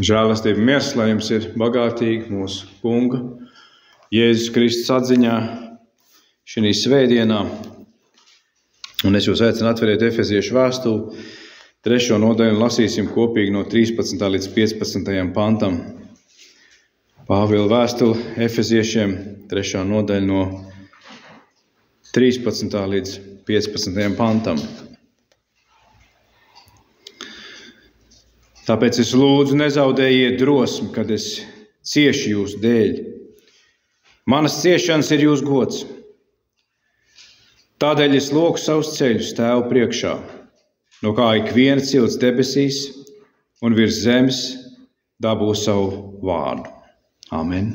Žēlastība miers, lai jums ir bagātīgi mūsu Kunga Jēzus Kristus atziņā šī svētdienā. Un es jūs aicinu atveriet Efeziešu vēstuli 3. nodaļu un lasīsim kopīgi no 13. līdz 15. pantam. Pāvila vēstuli Efeziešiem 3. nodaļa no 13. līdz 15. pantam. Tāpēc es lūdzu, nezaudējiet drosmi, kad es ciešu jūsu dēļ. Manas ciešanas ir jūsu gods. Tādēļ es loku savus ceļus Tēva priekšā, no kā ik viena cilts debesīs un virs zemes dabū savu vārdu. Amen.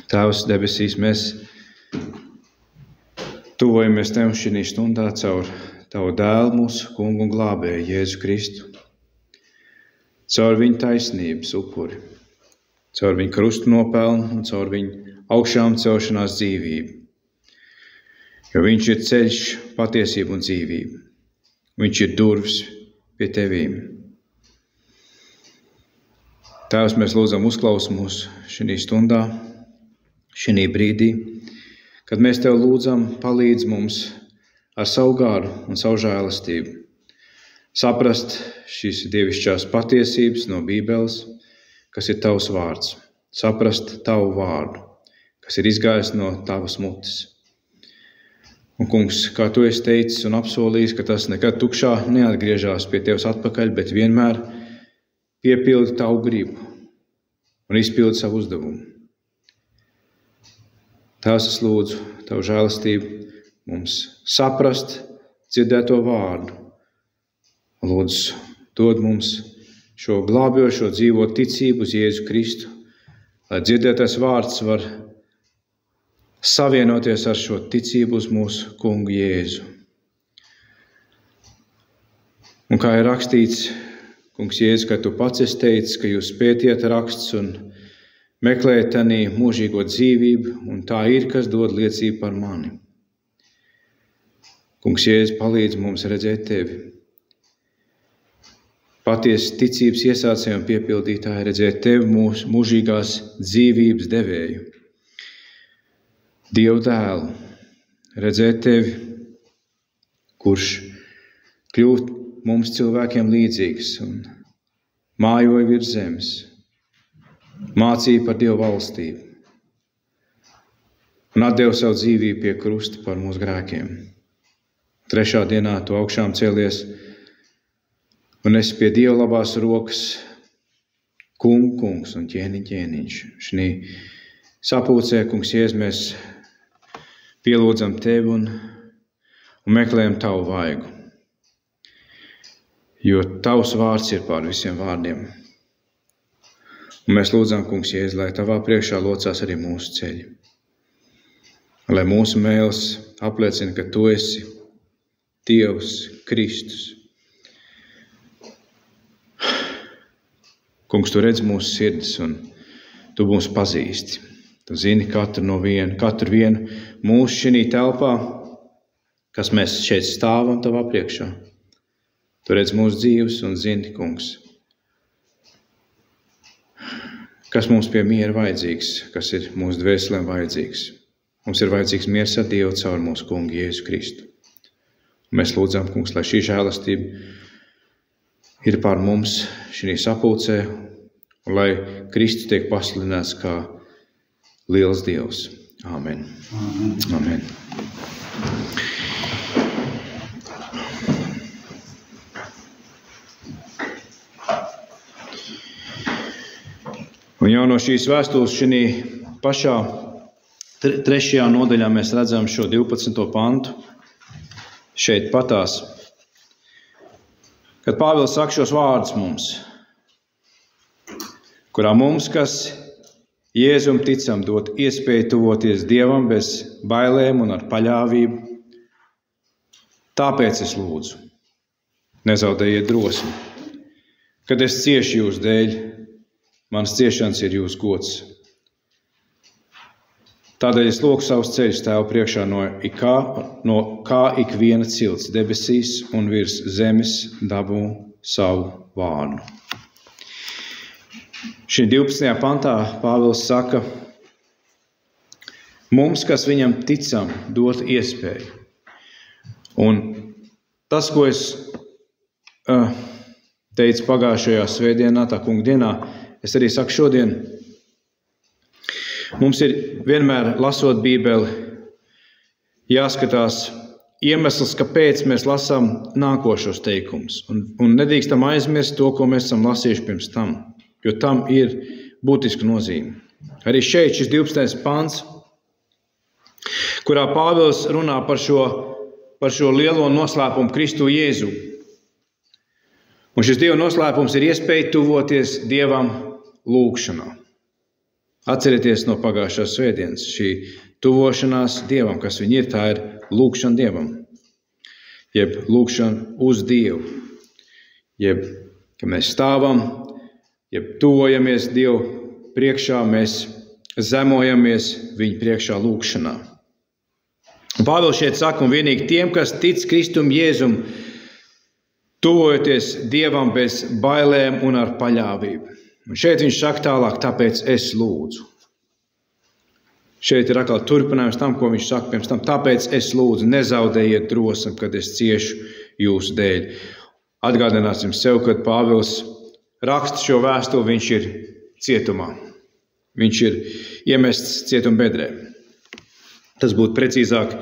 Tēvs debesīs, mēs tuvojamies Tev šī stundā caur Tavu dēlu, mūsu Kungu un glābēju Jēzu Kristu, caur viņa taisnības upuri, caur viņa krustu nopelnu un caur viņa augšām celšanās dzīvību. Jo viņš ir ceļš, patiesība un dzīvība. Viņš ir durvis pie Tevīm. Tēvs, mēs lūdzam uzklaus mūs šī stundā, šī brīdī, kad mēs Tev lūdzam, palīdz mums ar savu garu un savu žēlastību saprast šīs dievišķās patiesības no Bībeles, kas ir Tavs vārds, saprast Tavu vārdu, kas ir izgājis no Tavas mutes. Un, Kungs, kā Tu esi teicis un apsolījis, ka tas nekad tukšā neatgriežās pie Tevis atpakaļ, bet vienmēr piepildi Tavu gribu un izpildi savu uzdevumu. Tās es lūdzu Tavu žēlastību mums saprast, dzirdēto vārdu. Lūdzu, dod mums šo glābjošo dzīvo ticību uz Jēzu Kristu, lai dzirdētais vārds var savienoties ar šo ticību uz mūsu Kungu Jēzu. Un kā ir rakstīts, Kungs Jēzu, ka Tu pats esi teicis, ka jūs pētiet rakstus un meklējat tanī mūžīgo dzīvību, un tā ir, kas dod liecību par mani. Kungs Jēzus, palīdz mums redzēt Tevi. Patiesi ticības iesācēju un piepildītāju redzēt Tevi mūsu mūžīgās dzīvības devēju. Dievu dēlu, redzēt Tevi, kurš kļūt mums cilvēkiem līdzīgs un mājoja virs zemes, mācīja par Dievu valstību un atdeva savu dzīvību pie krusta par mūsu grēkiem. 3. dienā Tu augšām cēlies un esi pie Dieva labās rokas kungs un ķēniņš. Šī sapulcē, Kungs Jēzus, mēs pielūdzam Tevi un meklējam Tavu vaigu, jo Tavs vārds ir pār visiem vārdiem. Un mēs lūdzam, Kungs Jēzus, lai Tavā priekšā locās arī mūsu ceļi, lai mūsu mēls apliecina, ka Tu esi Dievs, Kristus. Kungs, Tu redz mūsu sirdis un Tu mūs pazīsti. Tu zini katru vienu mūsu šī telpā, kas mēs šeit stāvam Tavā priekšā. Tu redz mūsu dzīves un zini, Kungs, kas mums pie miera vajadzīgs, kas ir mūsu dvēselēm vajadzīgs. Mums ir vajadzīgs miers ar Dievu caur mūsu Kungu Jēzu Kristu. Mēs lūdzam, Kungs, lai šī žēlastība ir pār mums šī sapulcē, un lai Kristus tiek pasludināts kā liels Dievs. Amen. Amen. Un jau no šīs vēstules šī pašā 3. nodaļā mēs redzam šo 12. pantu. Šeit patās, kad Pāvils saka šos vārdus mums, kurā mums, kas Jēzum ticam, dot iespēju tuvoties Dievam bez bailēm un ar paļāvību. Tāpēc es lūdzu, nezaudējiet drosmi, kad es ciešu jūsu dēļ, manas ciešanas ir jūsu gods. Tādēļ es lūgtu savus ceļus Tēva priekšā no kā ikviena cilts debesīs un virs zemes dabū savu vārdu. Šī 12. pantā Pāvils saka, mums, kas viņam ticam, dot iespēju. Un tas, ko es teicu pagājušajā svētdienā, tā kunga dienā, es arī saku šodien. Mums ir vienmēr, lasot Bībeli, jāskatās iemesls, kāpēc mēs lasām nākošos teikumus. Un nedrīkstam aizmirst to, ko mēs esam lasījuši pirms tam, jo tam ir būtiska nozīme. Arī šeit šis 12. pants, kurā Pāvils runā par šo lielo noslēpumu Kristu Jēzu. Un šis Dieva noslēpums ir iespēja tuvoties Dievam lūgšanā. Atcerieties no pagājušās svētdienas, šī tuvošanās Dievam, kas viņi ir, tā ir lūgšana Dievam, jeb lūgšana uz Dievu, jeb, ka mēs stāvam, jeb tuvojamies Dievu priekšā, mēs zemojamies viņa priekšā lūgšanā. Un Pāvils šeit saka, un vienīgi tiem, kas tic Kristum Jēzum, tuvojoties Dievam bez bailēm un ar paļāvību. Un šeit viņš saka tālāk, tāpēc es lūdzu. Šeit ir atkal turpinājums tam, ko viņš saka pirms tam. Tāpēc es lūdzu, nezaudējiet drosmi, kad es ciešu jūsu dēļ. Atgādināsim sev, kad Pāvils raksta šo vēstuli, viņš ir cietumā. Viņš ir iemests cietuma bedrē. Tas būtu precīzāk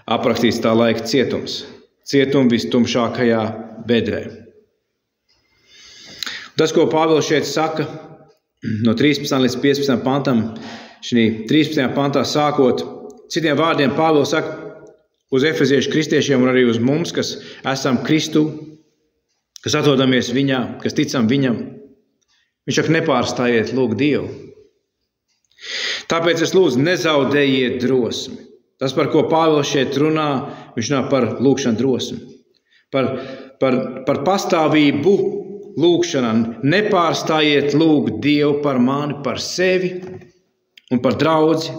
aprakstīts tā laika cietums. Cietuma vistumšākajā bedrē. Tas, ko Pāvils šeit saka, no 13. līdz 15. pantam, šī 13. pantā sākot, citiem vārdiem Pāvils saka uz efeziešu kristiešiem un arī uz mums, kas esam Kristu, kas atrodamies viņā, kas ticam viņam. Viņš saka, nepārstājiet lūgt Dievu. Tāpēc es lūdzu, nezaudējiet drosmi. Tas, par ko Pāvils šeit runā, viņš runā par lūgšanu drosmi. Par pastāvību lūgšanā. Nepārstājiet lūgt Dievu par mani, par sevi un par draudzi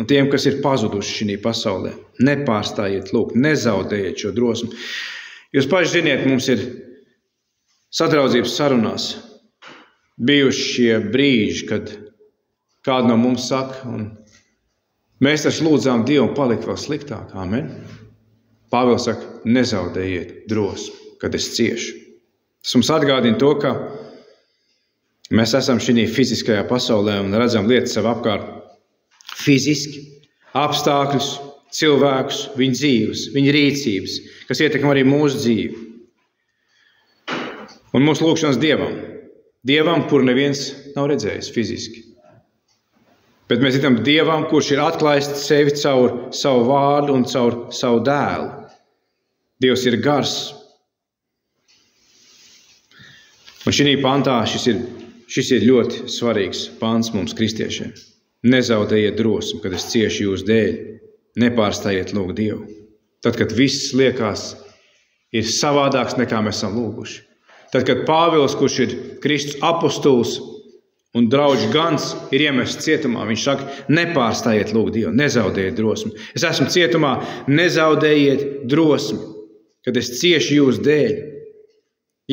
un tiem, kas ir pazuduši šī pasaulē. Nepārstājiet lūgt, nezaudējiet šo drosmi. Jūs paši ziniet, mums ir sadraudzības sarunās bijuši šie brīži, kad kādu no mums saka, un mēs taču lūdzām Dievu un palika vēl sliktāk. Amen. Pāvils saka, nezaudējiet drosmi, kad es ciešu. Tas mums atgādina to, ka mēs esam šī fiziskajā pasaulē un redzam lietas sev apkārt fiziski, apstākļus, cilvēkus, viņu dzīves, viņu rīcības, kas ietekmē arī mūsu dzīvi. Un mūsu lūgšanas Dievam, kur neviens nav redzējis fiziski. Bet mēs ticam Dievam, kurš ir atklājis sevi caur savu vārdu un caur savu dēlu. Dievs ir gars. Un šī pantā šis ir ļoti svarīgs pants mums, kristiešiem. Nezaudējiet drosmi, kad es ciešu jūsu dēļ. Nepārstājiet lūgt Dievu. Tad, kad viss liekas ir savādāks nekā mēs esam lūguši. Tad, kad Pāvils, kurš ir Kristus apostols un draugs gans, ir iemests cietumā, viņš saka, nepārstājiet lūgt Dievu, nezaudējiet drosmi. Es esmu cietumā, nezaudējiet drosmi, kad es ciešu jūsu dēļ.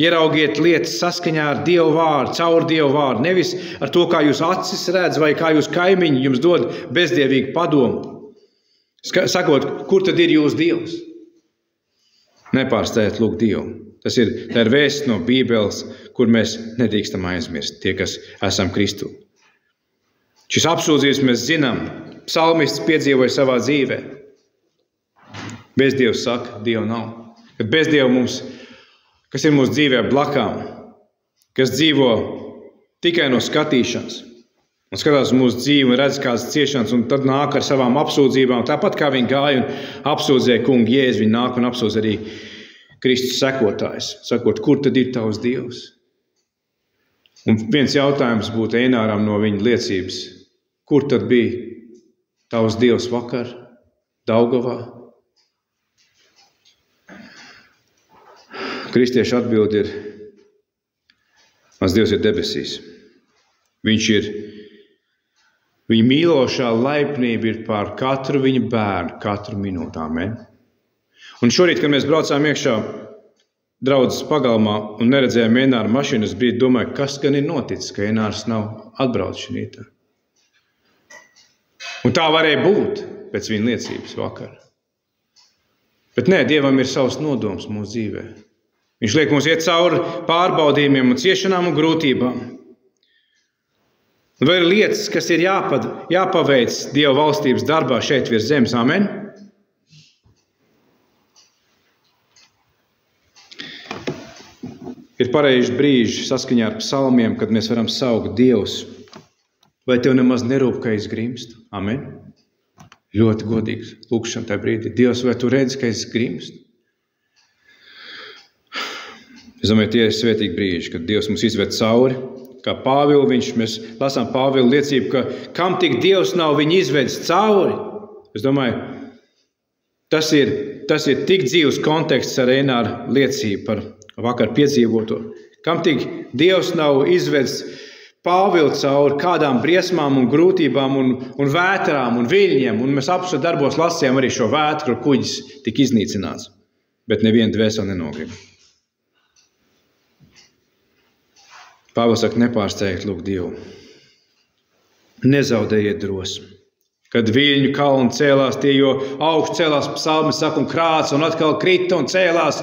Ieraugiet lietas saskaņā ar Dievu vārdu, caur Dievu vārdu, nevis ar to, kā jūs acis redz vai kā jūs kaimiņi jums dod bezdievīgu padomu. Sakot, kur tad ir jūsu Dievs? Nepārstājiet lūgt Dievu. Tā ir vēsts no Bībeles, kur mēs nedrīkstam aizmirst, tie, kas esam Kristu. Šis apsūdzības mēs zinām, psalmists piedzīvoja savā dzīvē. Bez Dievs saka, Dievu nav. Kad bez Dievu mums, kas ir mūsu dzīvē blakām, kas dzīvo tikai no skatīšanas un skatās mūsu dzīvi un redz kādas ciešanas un tad nāk ar savām apsūdzībām. Tāpat kā viņi gāja un apsūdzēja kungu Jēzu, viņi nāk un apsūdz arī Kristus sekotājs, sakot, kur tad ir tavs Dievs? Un viens jautājums būtu Eināram no viņa liecības. Kur tad bija tavs Dievs vakar, Daugavā? Kristiešu atbildi ir, mans Dievs ir debesīs. Viņš Viņa mīlošā laipnība ir pār katru viņa bērnu, katru minūti. Amen. Un šorīt, kad mēs braucām iekšā draudzes pagalmā un neredzējām Enāra mašīnu, es brīdi domāju, kas gan ir noticis, ka Enārs nav atbraucis šinītā. Un tā varēja būt pēc viņa liecības vakar. Bet nē, Dievam ir savs nodoms mūsu dzīvē. Viņš liek mums iet cauri pārbaudījumiem un ciešanām un grūtībām. Un vēl ir lietas, kas ir jāpaveic Dieva valstības darbā šeit virs zemes. Amen. Ir pareizi brīži saskaņā ar psalmiem, kad mēs varam saukt Dievs. Vai tev nemaz nerūp, ka es grimstu? Amen. Ļoti godīgs lūkšana tajā brīdī. Dievs, vai tu redzi, ka es grimstu? Es domāju, tie ir svētīgi brīži, kad Dievs mums izved cauri. Kā Pāvilu, mēs lasām Pāvilu liecību, ka kam tik Dievs nav viņu izvedis cauri. Es domāju, tas ir tik dzīvs konteksts ar Enāra liecību par vakar piedzīvoto. Kam tik Dievs nav izvedis Pāvilu cauri kādām briesmām un grūtībām un vētrām un viļņiem. Un mēs apsver darbos lasījām arī šo vētru, kur kuģis tika iznīcināts. Bet neviena dvēsele nenogrima. Pāvils saka, nepārsteigt lūk Dievu. Nezaudējiet drosmi. Kad viļņu kalni cēlās, tie jo augstu cēlās psalmi saka un krāca un atkal krita un cēlās.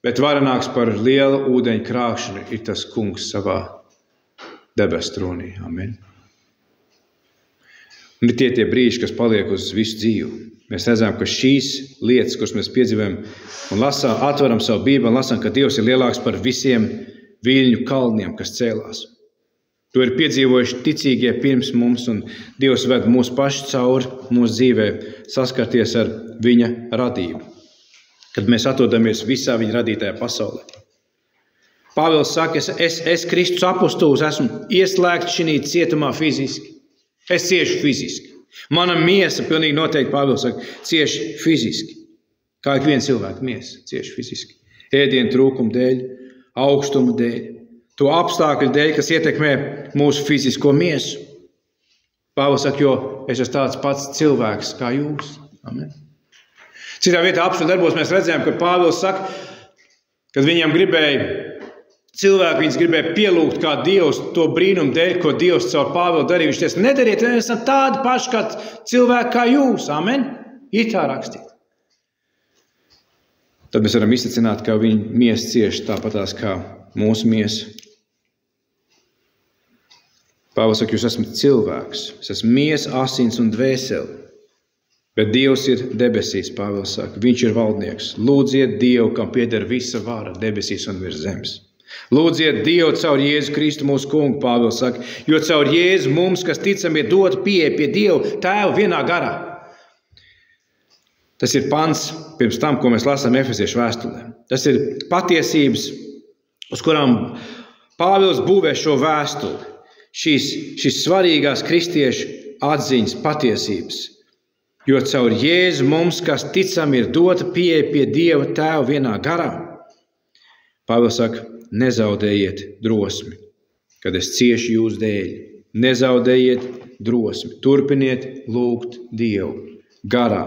Bet varenāks par lielu ūdeņu krākšanu ir tas kungs savā debesu tronī. Amen. Un ir tie brīži, kas paliek uz visu dzīvi. Mēs redzam, ka šīs lietas, kuras mēs piedzīvojam un lasām, atveram savu Bībeli un lasām, ka Dievs ir lielāks par visiem viļņu kalniem, kas cēlās. To ir piedzīvojuši ticīgie pirms mums, un Dievs ved mūsu paši cauri mūsu dzīvē saskarties ar viņa radību, kad mēs atrodamies visā viņa radītajā pasaulē. Pāvils saka, es Kristus apostols esmu ieslēgts šī cietumā fiziski. Es ciešu fiziski. Mana miesa, pilnīgi noteikti, Pāvils saka, cieši fiziski. Kā ik viens cilvēks miesa cieši fiziski. Ēdienu trūkumu dēļ, augstuma dēļ, to apstākļu dēļ, kas ietekmē mūsu fizisko miesu. Pāvils saka, jo es esmu tāds pats cilvēks kā jūs. Amen. Citā vietā apstākļu darbos mēs redzējām, ka Pāvils saka, kad viņam cilvēki gribēja pielūgt kā Dievs to brīnumu dēļ, ko Dievs caur Pāvilu darīja. Viņš teica, nedariet, mēs esam tādi paši kā cilvēki kā jūs. Amen. Ir tā rakstīt. Tad mēs varam izsacināt, ka viņa miesa cieši tāpatās kā mūsu miesa. Pāvils saka, jūs esat cilvēks. Es esmu miesa, asins un dvēseli. Bet Dievs ir debesīs, Pāvils saka. Viņš ir valdnieks. Lūdziet Dievu, kam pieder visa vara debesīs un virs zemes. Lūdziet Dievu caur Jēzu Kristu mūsu kungu, Pāvils saka, jo caur Jēzu mums, kas ticam, ir dota pieeja pie Dieva Tēva vienā garā. Tas ir pants pirms tam, ko mēs lasām Efeziešu vēstulē. Tas ir patiesības, uz kurām Pāvils būvē šo vēstuli. Šīs svarīgās kristiešu atziņas patiesības. Jo caur Jēzu mums, kas ticam, ir dota pieeja pie Dieva Tēva vienā garā. Pāvils saka, nezaudējiet drosmi, kad es ciešu jūs dēļ. Nezaudējiet drosmi. Turpiniet lūgt Dievu garā.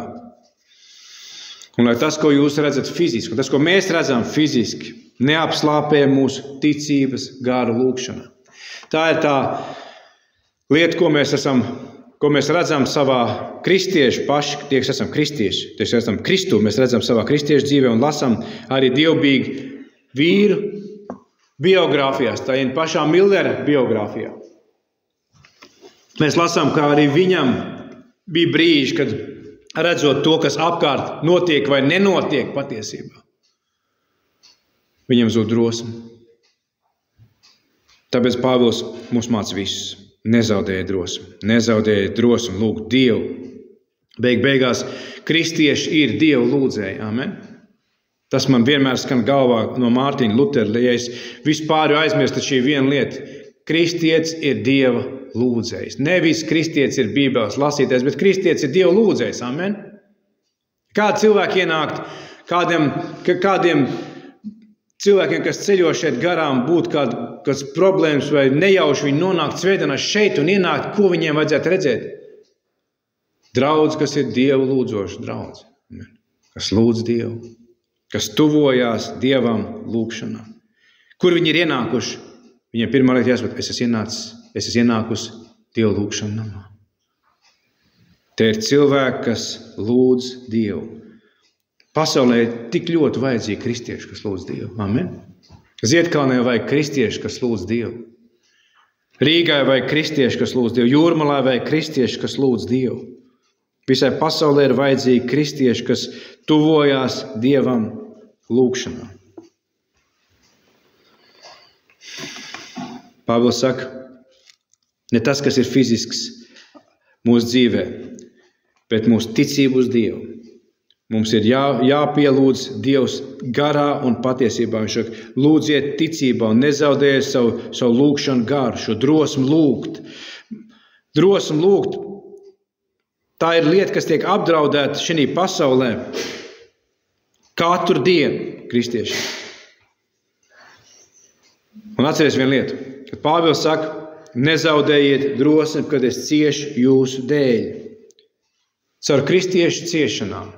Un lai tas, ko jūs redzat fiziski, un tas, ko mēs redzam fiziski, neapslāpē mūsu ticības garu lūkšanā. Tā ir tā lieta, ko mēs redzam savā kristiešu paši, tie, kas esam kristieši, tie, kas esam Kristu, mēs redzam savā kristiešu dzīvē un lasam arī dievbijīgu vīru biogrāfijās, tā ir pašā Millera biogrāfijā. Mēs lasām, kā arī viņam bija brīži, kad redzot to, kas apkārt notiek vai nenotiek patiesībā. Viņam zūd drosmi. Tāpēc Pāvils mums māca visus. Nezaudējiet drosmi, lūgt Dievu. Beigās kristieši ir Dievu lūdzēji. Amen. Tas man vienmēr skan galvā no Mārtiņa Lutera, ja es vispār aizmirstu šī viena lieta. Kristietis ir Dieva lūdzējs. Nevis kristietis ir Bībeles lasītājs, bet kristietis ir Dieva lūdzējs. Amen. Kādi cilvēki ienākt, kādiem cilvēkiem, kas ceļo šeit garām, būtu kāds problēmas vai nejauši viņi nonākt svētdienās šeit un ienākt, ko viņiem vajadzētu redzēt? Draudz, kas ir Dievu lūdzoša draudz, kas lūdz Dievu, kas tuvojās Dievam lūkšanā. Kur viņi ir ienākuši? Viņiem pirmā lieta jāsaprot, es esmu ienākusi Dievu lūkšanu namā. Te ir cilvēki, kas lūdz Dievu. Pasaulē ir tik ļoti vajadzīgi kristieši, kas lūdz Dievu. Amen. Ziedkalnē vajag kristieši, kas lūdz Dievu. Rīgai vajag kristieši, kas lūdz Dievu. Jūrmalā vajag kristieši, kas lūdz Dievu. Visai pasaulē ir vajadzīgi kristieši, kas tuvojās Dievam lūkšanā. Pāvils saka, ne tas, kas ir fizisks mūsu dzīvē, bet mūsu ticību uz Dievu. Mums ir jāpielūdz Dievs garā un patiesībā. Viņš saka, lūdziet ticībā un nezaudējiet savu lūkšanu garu, šo drosmu lūgt. Drosmu lūgt. Tā ir lieta, kas tiek apdraudēta šī pasaulē katru dienu kristieši. Un atceries vienu lietu, kad Pāvils saka, nezaudējiet drosmi, kad es ciešu jūsu dēļ. Caur kristiešu ciešanām.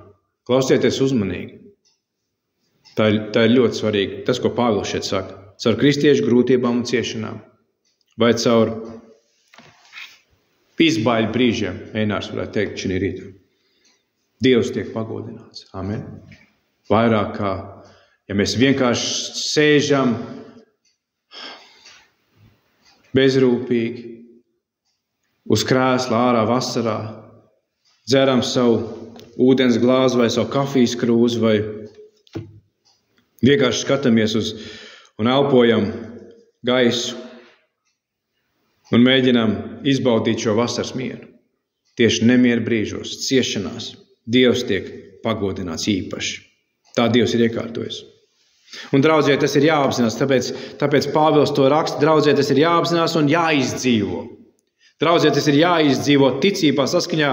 Klausieties uzmanīgi. Tā ir ļoti svarīgi. Tas, ko Pāvils šeit saka. Caur kristiešu grūtībām un ciešanām. Vai caur izbaiļu brīžiem, Einārs varētu teikt šī rītā. Dievs tiek pagodināts. Amen. Vairāk kā, ja mēs vienkārši sēžam bezrūpīgi uz krēsla ārā vasarā, dzeram savu ūdens glāzi vai savu kafijas krūzi vai vienkārši skatāmies uz un elpojam gaisu un mēģinām izbaudīt šo vasaras mieru. Tieši nemieru brīžos, ciešanās, Dievs tiek pagodināts īpaši. Tā Dievs ir iekārtojis. Un draudzē tas ir jāapzinās, tāpēc Pāvils to raksta, draudzē tas ir jāapzinās un jāizdzīvo. Draudzē tas ir jāizdzīvo ticībā saskaņā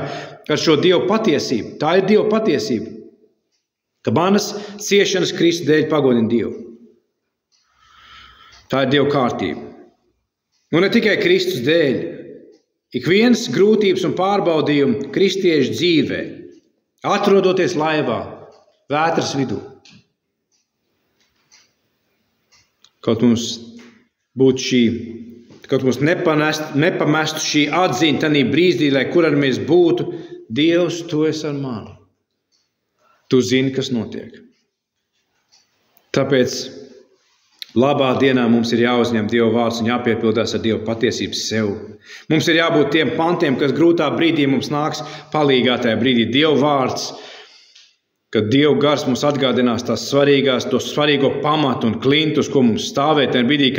ar šo Dievu patiesību. Tā ir Dieva patiesība, ka manas ciešanas Kristu dēļ pagodina Dievu. Tā ir Dieva kārtība. Un ne tikai Kristus dēļ. Ik viens grūtības un pārbaudījumi kristiešu dzīvē, atrodoties laivā, vētras vidū. Kaut mums būtu šī, kaut mums nepamestu šī atziņa tanī brīdī, lai kur ar mēs būtu, Dievs, tu esi ar mani. Tu zini, kas notiek. Tāpēc labā dienā mums ir jāuzņem Dieva vārds un jāpiepildās ar Dieva patiesības sev. Mums ir jābūt tiem pantiem, kas grūtā brīdī mums nāks palīgā tajā brīdī. Dieva vārds, kad Dieva gars mums atgādinās to svarīgo pamatu un klintus, ko mums stāvēt tajā brīdī,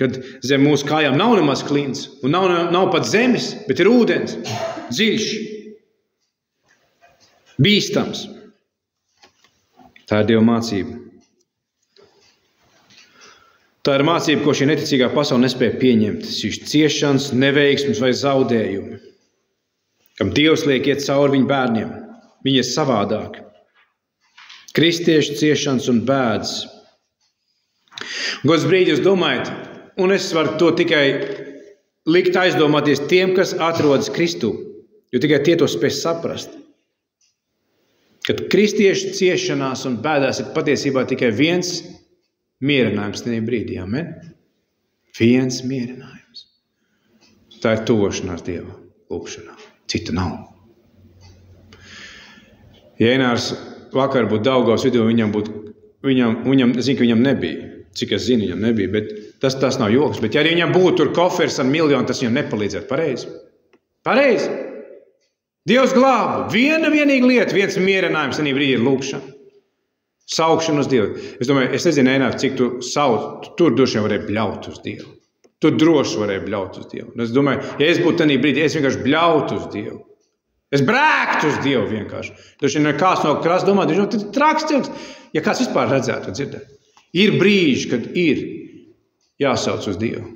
kad zem mūsu kājām nav nemaz klints un nav pat zemes, bet ir ūdens, dziļš, bīstams. Tā ir Dieva mācība. Tā ir mācība, ko šī neticīgā pasaule nespēja pieņemt. Šīs ciešanas, neveiksmes vai zaudējumi, kam Dievs liek iet cauri viņu bērniem. Viņi ir savādāki. Kristiešu ciešanas un bēdas. Gods brīdī jūs domājat, un es varu to tikai likt aizdomāties tiem, kas atrodas Kristū, jo tikai tie to spēj saprast. Kad kristiešu ciešanās un bēdās ir patiesībā tikai viens mierinājums tajā brīdī, amen? Viens mierinājums. Tā ir tuvošanās Dieva lūkšanā. Cita nav. Ja Einārs vakar būtu Daugavas vidū, viņam nebija. Cik es zinu, viņam nebija, bet tas nav joks. Bet ja arī viņam būtu tur koferis ar 1 miljonu, tas viņam nepalīdzētu. Pareizi? Pareizi? Dievs glāba. Vienīga lieta, viens mierinājums tajā brīdī ir lūkšana. Saukšana uz Dievu. Es domāju, es nezinu, Einār, cik tu sauc, tur droši vien varēja bļaut uz Dievu. Tur droši varēja bļaut uz Dievu. Es domāju, ja es būtu tajā brīdī, es vienkārši bļautu uz Dievu. Es brēktu uz Dievu vienkārši. Droši vien kāds no krasta domā, tas ir traks cilvēks. Ja kāds vispār redzētu, dzirdēt. Ir brīži, kad ir jāsauc uz Dievu.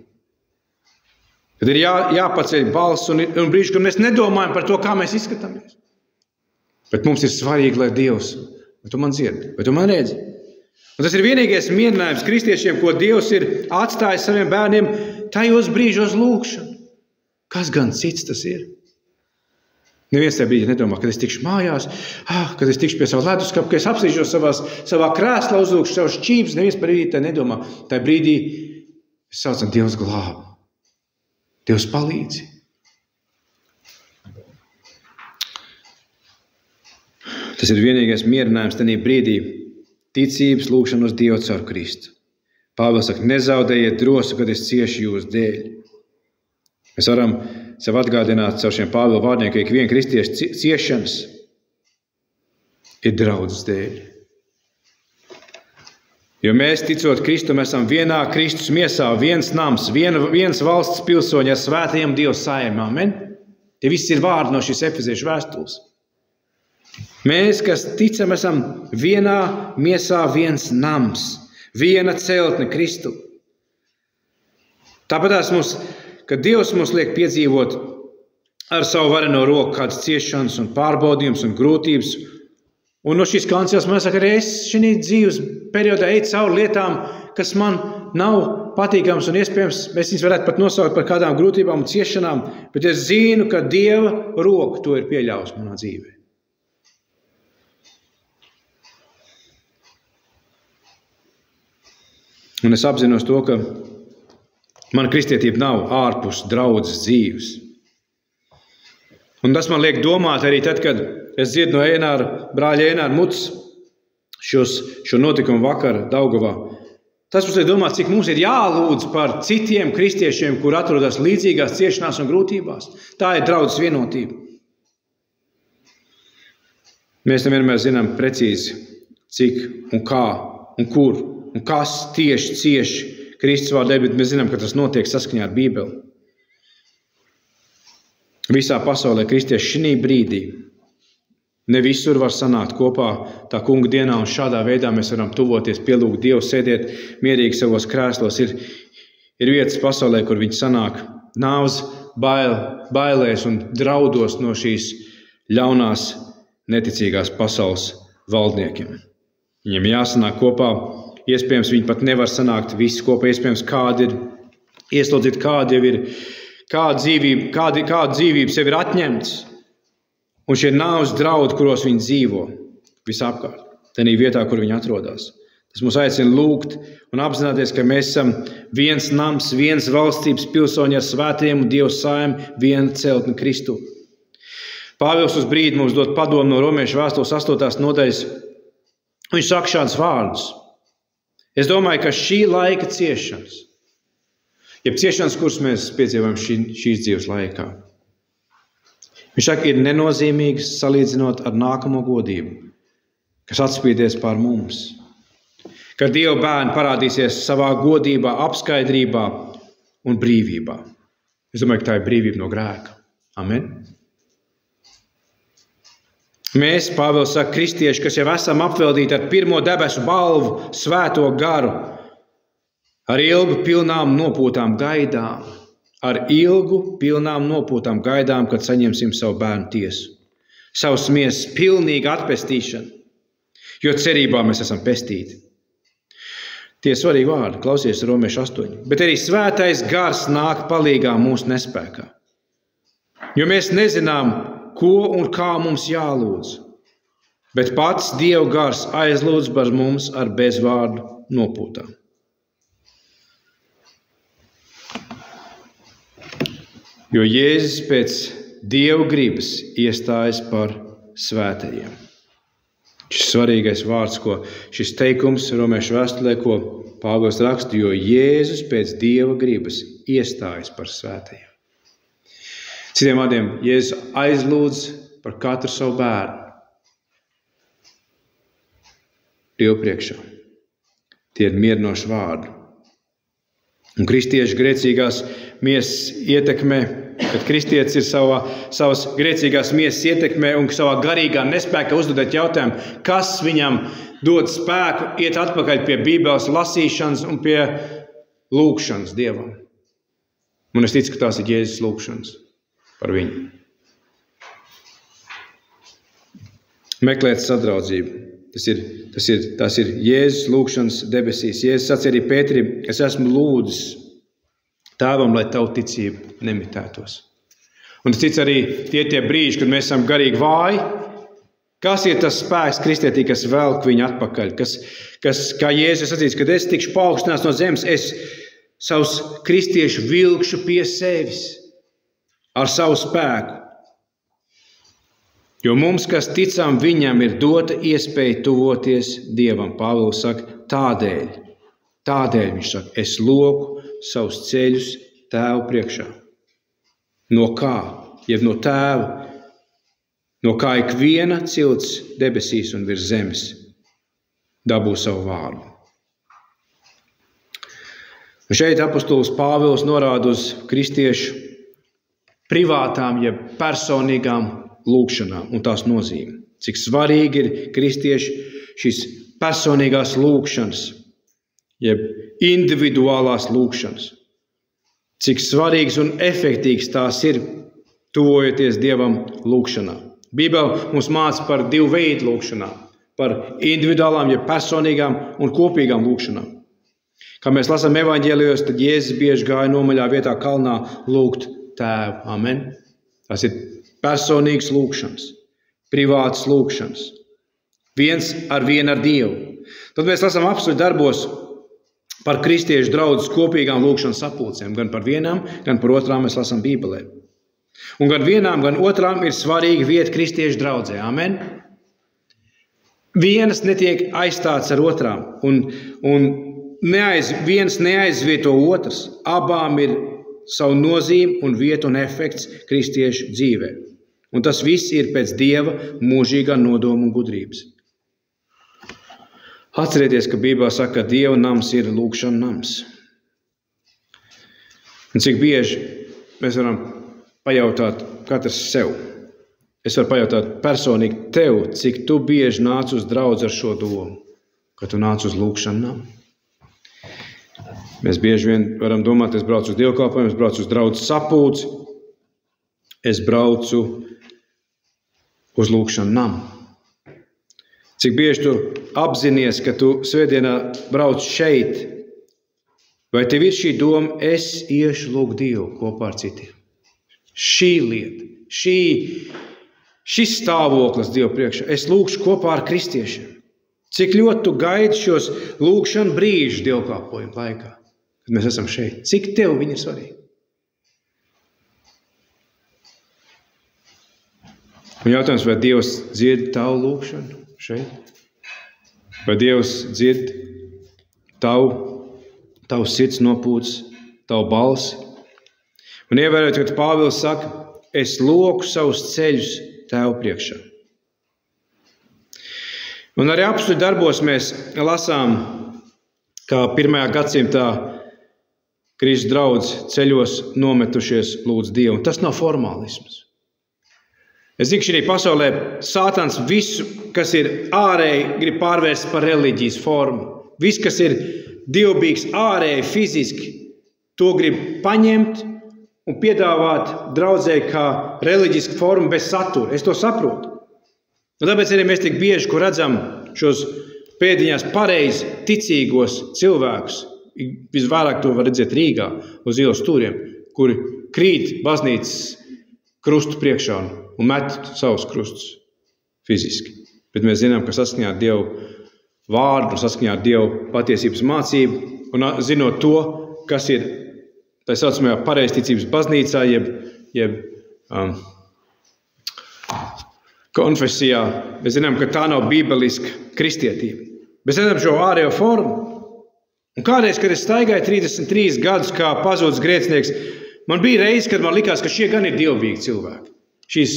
Kad ir jāpaceļ balss un brīži, kad mēs nedomājam par to, kā mēs izskatāmies. Bet mums ir svarīgi, lai Dievs, vai tu man dzirdi, vai tu man redzi? Un tas ir vienīgais mierinājums kristiešiem, ko Dievs ir atstājis saviem bērniem tajos brīžos lūgšanu. Kas gan cits tas ir? Neviens tajā brīdī nedomā, kad es tikšu mājās, kad es tikšu pie savu leduskapu, ka es apsīšos savā krēslā, uzlūkšu savus šķības. Neviens par brīdī tā nedomā. Tajā brīdī es saucam Dievs glāb. Dievs palīdzi. Tas ir vienīgais mierinājums tajā brīdī ticības lūgšana uz Dievu caur Kristu. Pāvils saka, nezaudējiet drosmi, kad es ciešu jūsu dēļ. Mēs varam sev atgādināt caur šiem Pāvila vārdiem, ka ikviena kristieša ciešanas ir draudzes dēļ. Jo mēs, ticot Kristu, mēs esam vienā Kristus miesā, viens nams, viens valsts pilsoņi ar svētajiem Dieva saimē. Amen? Tie visi ir vārdi no šīs Efeziešu vēstules. Mēs, kas ticam, esam vienā miesā, viens nams, viena celtne Kristu. Tāpēc kad Dievs mums liek piedzīvot ar savu vareno roku kādas ciešanas un pārbaudījumus un grūtības, un no šīs kancels man saka, arī es šī dzīves periodā eju cauri lietām, kas man nav patīkams un iespējams, mēs viņus varētu pat nosaukt par kādām grūtībām un ciešanām, bet es zinu, ka Dieva roka to ir pieļāvusi manā dzīvē. Un es apzinos to, ka mana kristietība nav ārpus draudzes dzīves. Un tas man liek domāt arī tad, kad es dzirdu no brāļa Ēnāra mutes šo notikumu vakar Daugavā. Tas mums liek domāt, cik mums ir jālūdz par citiem kristiešiem, kur atrodas līdzīgās ciešanās un grūtībās. Tā ir draudzes vienotība. Mēs nevienmēr zinām precīzi, cik un kā un kur un kas tieši cieši Kristus vārdā, bet mēs zinām, ka tas notiek saskaņā ar Bībeli. Visā pasaulē kristieši šī brīdī ne visur var sanākt kopā tā kunga dienā, un šādā veidā mēs varam tuvoties, pielūgt Dievu, sēdēt mierīgi savos krēslos. Ir vietas pasaulē, kur viņi sanāk nāves bailēs un draudos no šīs ļaunās, neticīgās pasaules valdniekiem. Viņiem jāsanāk kopā. Iespējams, viņi pat nevar sanākt visi kopā. Iespējams, kādi ir ieslodzīti, kāda dzīvība sev ir atņemts. Un šie nāves draudi, kuros viņi dzīvo visapkārt, tajā vietā, kur viņi atrodas. Tas mūs aicina lūgt un apzināties, ka mēs esam viens nams, viens valstības pilsoņi ar svētajiem un Dieva saimi, viena celtne Kristu. Pāvils uz brīdi mums dod padomu no Romiešu vēstules 8. nodaļas. Viņš saka šādus vārdus. Es domāju, ka šī laika ciešanas, jeb ciešanas, kuras mēs piedzīvojam šīs dzīves laikā, viņš saka, ir nenozīmīgas salīdzinot ar nākamo godību, kas atspīdēs pār mums. Kad Dieva bērni parādīsies savā godībā, apskaidrībā un brīvībā. Es domāju, ka tā ir brīvība no grēka. Amen. Mēs, Pāvils saka, kristieši, kas jau esam apveltīti ar pirmo debesu balvu, svēto garu, ar ilgu pilnām nopūtām gaidām, kad saņemsim savu bērnu tiesu, savus miesas pilnīgu atpestīšanu, jo cerībā mēs esam pestīti. Tie svarīgi vārdi, klausies Romiešu 8. Bet arī svētais gars nāk palīgā mūsu nespēkā, jo mēs nezinām, ko un kā mums jālūdz, bet pats Dieva gars aizlūdz par mums ar bezvārdu nopūtām. Jo Jēzus pēc Dieva gribas iestājas par svētajiem. Šis svarīgais vārds, ko šis teikums Romiešu vēstulē, ko Pāvils raksta, jo Jēzus pēc Dieva gribas iestājas par svētajiem. Citiem vārdiem, Jēzus aizlūdz par katru savu bērnu Dievu priekšā. Tie ir mierinoši vārdi. Un kristiešu grēcīgās miesas ietekmē, kad kristietis ir savas grēcīgās miesas ietekmē un savā garīgā nespēkā uzdodēt jautājumu, kas viņam dod spēku iet atpakaļ pie Bībeles lasīšanas un pie lūgšanas Dievam. Un es ticu, ka tās ir Jēzus lūgšanas par viņu. Meklēt sadraudzību. Tas ir Jēzus lūgšanas debesīs. Jēzus sacīja arī Pēterim, es esmu lūdzis Tēvam, lai tavu ticību nemitētos. Un tas cits arī tie brīži, kad mēs esam garīgi vāji. Kas ir tas spēks kristietī, kas velk viņu atpakaļ? Kā Jēzus sacīja, kad es tikšu paaugstināts no zemes, es savus kristiešu vilkšu pie sevis ar savu spēku. Jo mums, kas ticam viņam, ir dota iespēja tuvoties Dievam. Pāvils saka, tādēļ viņš saka, es loku savus ceļus Tēva priekšā. No kā? Jeb no Tēva. No kā ikviena cilts debesīs un virs zemes dabū savu vārdu. Un šeit apostols Pāvils norāda uz kristiešu privātām, jeb personīgām lūgšanām un tās nozīmi. Cik svarīgi ir kristieši šīs personīgās lūgšanas, jeb individuālās lūgšanas. Cik svarīgs un efektīvs tās ir tuvojoties Dievam lūgšanā. Bībele mums māca par divu veidu lūgšanām, par individuālām, jeb personīgām un kopīgām lūgšanām. Kā mēs lasām evaņģēlijos, tad Jēzus bieži gāja nomaļā vietā kalnā lūgt Tēvu. Amen. Tas ir personīgas lūgšanas, privātas lūgšanas. Viens ar vienu ar Dievu. Tad mēs lasām apstuļu darbos par kristiešu draudzes kopīgām lūgšanas sapulcēm. Gan par vienām, gan par otrām mēs lasām Bībelē. Un gan vienām, gan otrām ir svarīga vieta kristiešu draudzē. Amen. Vienas netiek aizstāts ar otrām. Un viens neaizvieto otrs. Abām ir savu nozīmi un vietu un efekts kristiešu dzīvē. Un tas viss ir pēc Dieva mūžīgā nodoma un gudrības. Atcerieties, ka Bībelē saka, ka Dieva nams ir lūgšana nams. Un cik bieži mēs varam pajautāt katrs sev. Es varu pajautāt personīgi tev, cik tu bieži nāc uz draudzi ar šo domu, ka tu nāc uz lūgšanu namu. Mēs bieži vien varam domāt, es braucu uz dievkalpojumu, es braucu uz draudzes sapulci, es braucu uz lūgšanu namu. Cik bieži tu apzinies, ka tu svētdienā brauc šeit, vai tev ir šī doma, es iešu lūgt Dievu kopā ar citiem. Šī lieta, šis stāvoklis Dievu priekšā, es lūgšu kopā ar kristiešiem. Cik ļoti tu gaidi šos lūgšanu brīžu dievkalpojumu laikā, kad mēs esam šeit. Cik tev viņi ir svarīgi? Un jautājums, vai Dievs dzird tavu lūgšanu šeit? Vai Dievs dzird tavu sirds nopūtas, tavu balsi? Un ievērot, kad Pāvils saka, es loku savus ceļus Tēva priekšā. Un arī apstuļu darbos mēs lasām, kā 1. gadsimtā Kristus draudz ceļos nometušies lūdz Dievu. Un tas nav formālisms. Es zinu, ka šī pasaulē Sātans visu, kas ir ārēji, grib pārvērst par reliģijas formu. Viss, kas ir dievbijīgs ārēji, fiziski, to grib paņemt un piedāvāt draudzē kā reliģisku formu bez satura. Es to saprotu. Un tāpēc arī mēs tik bieži, kur redzam šos pēdiņās pareizi ticīgos cilvēkus, visvairāk to var redzēt Rīgā uz ielas stūriem, kuri krīt baznīcas krustu priekšā un met savus krustus fiziski. Bet mēs zinām, ka saskaņā ar Dievu vārdu, saskaņā ar Dievu patiesības mācību un zinot to, kas ir tā saucamajā pareizticības baznīcā, jeb konfesijā, mēs zinām, ka tā nav bībeliska kristietība. Mēs redzam šo ārējo formu. Un kādreiz, kad es staigāju 33 gadus kā pazudis grēcinieks, man bija reize, kad man likās, ka šie gan ir dievbijīgi cilvēki. Šīs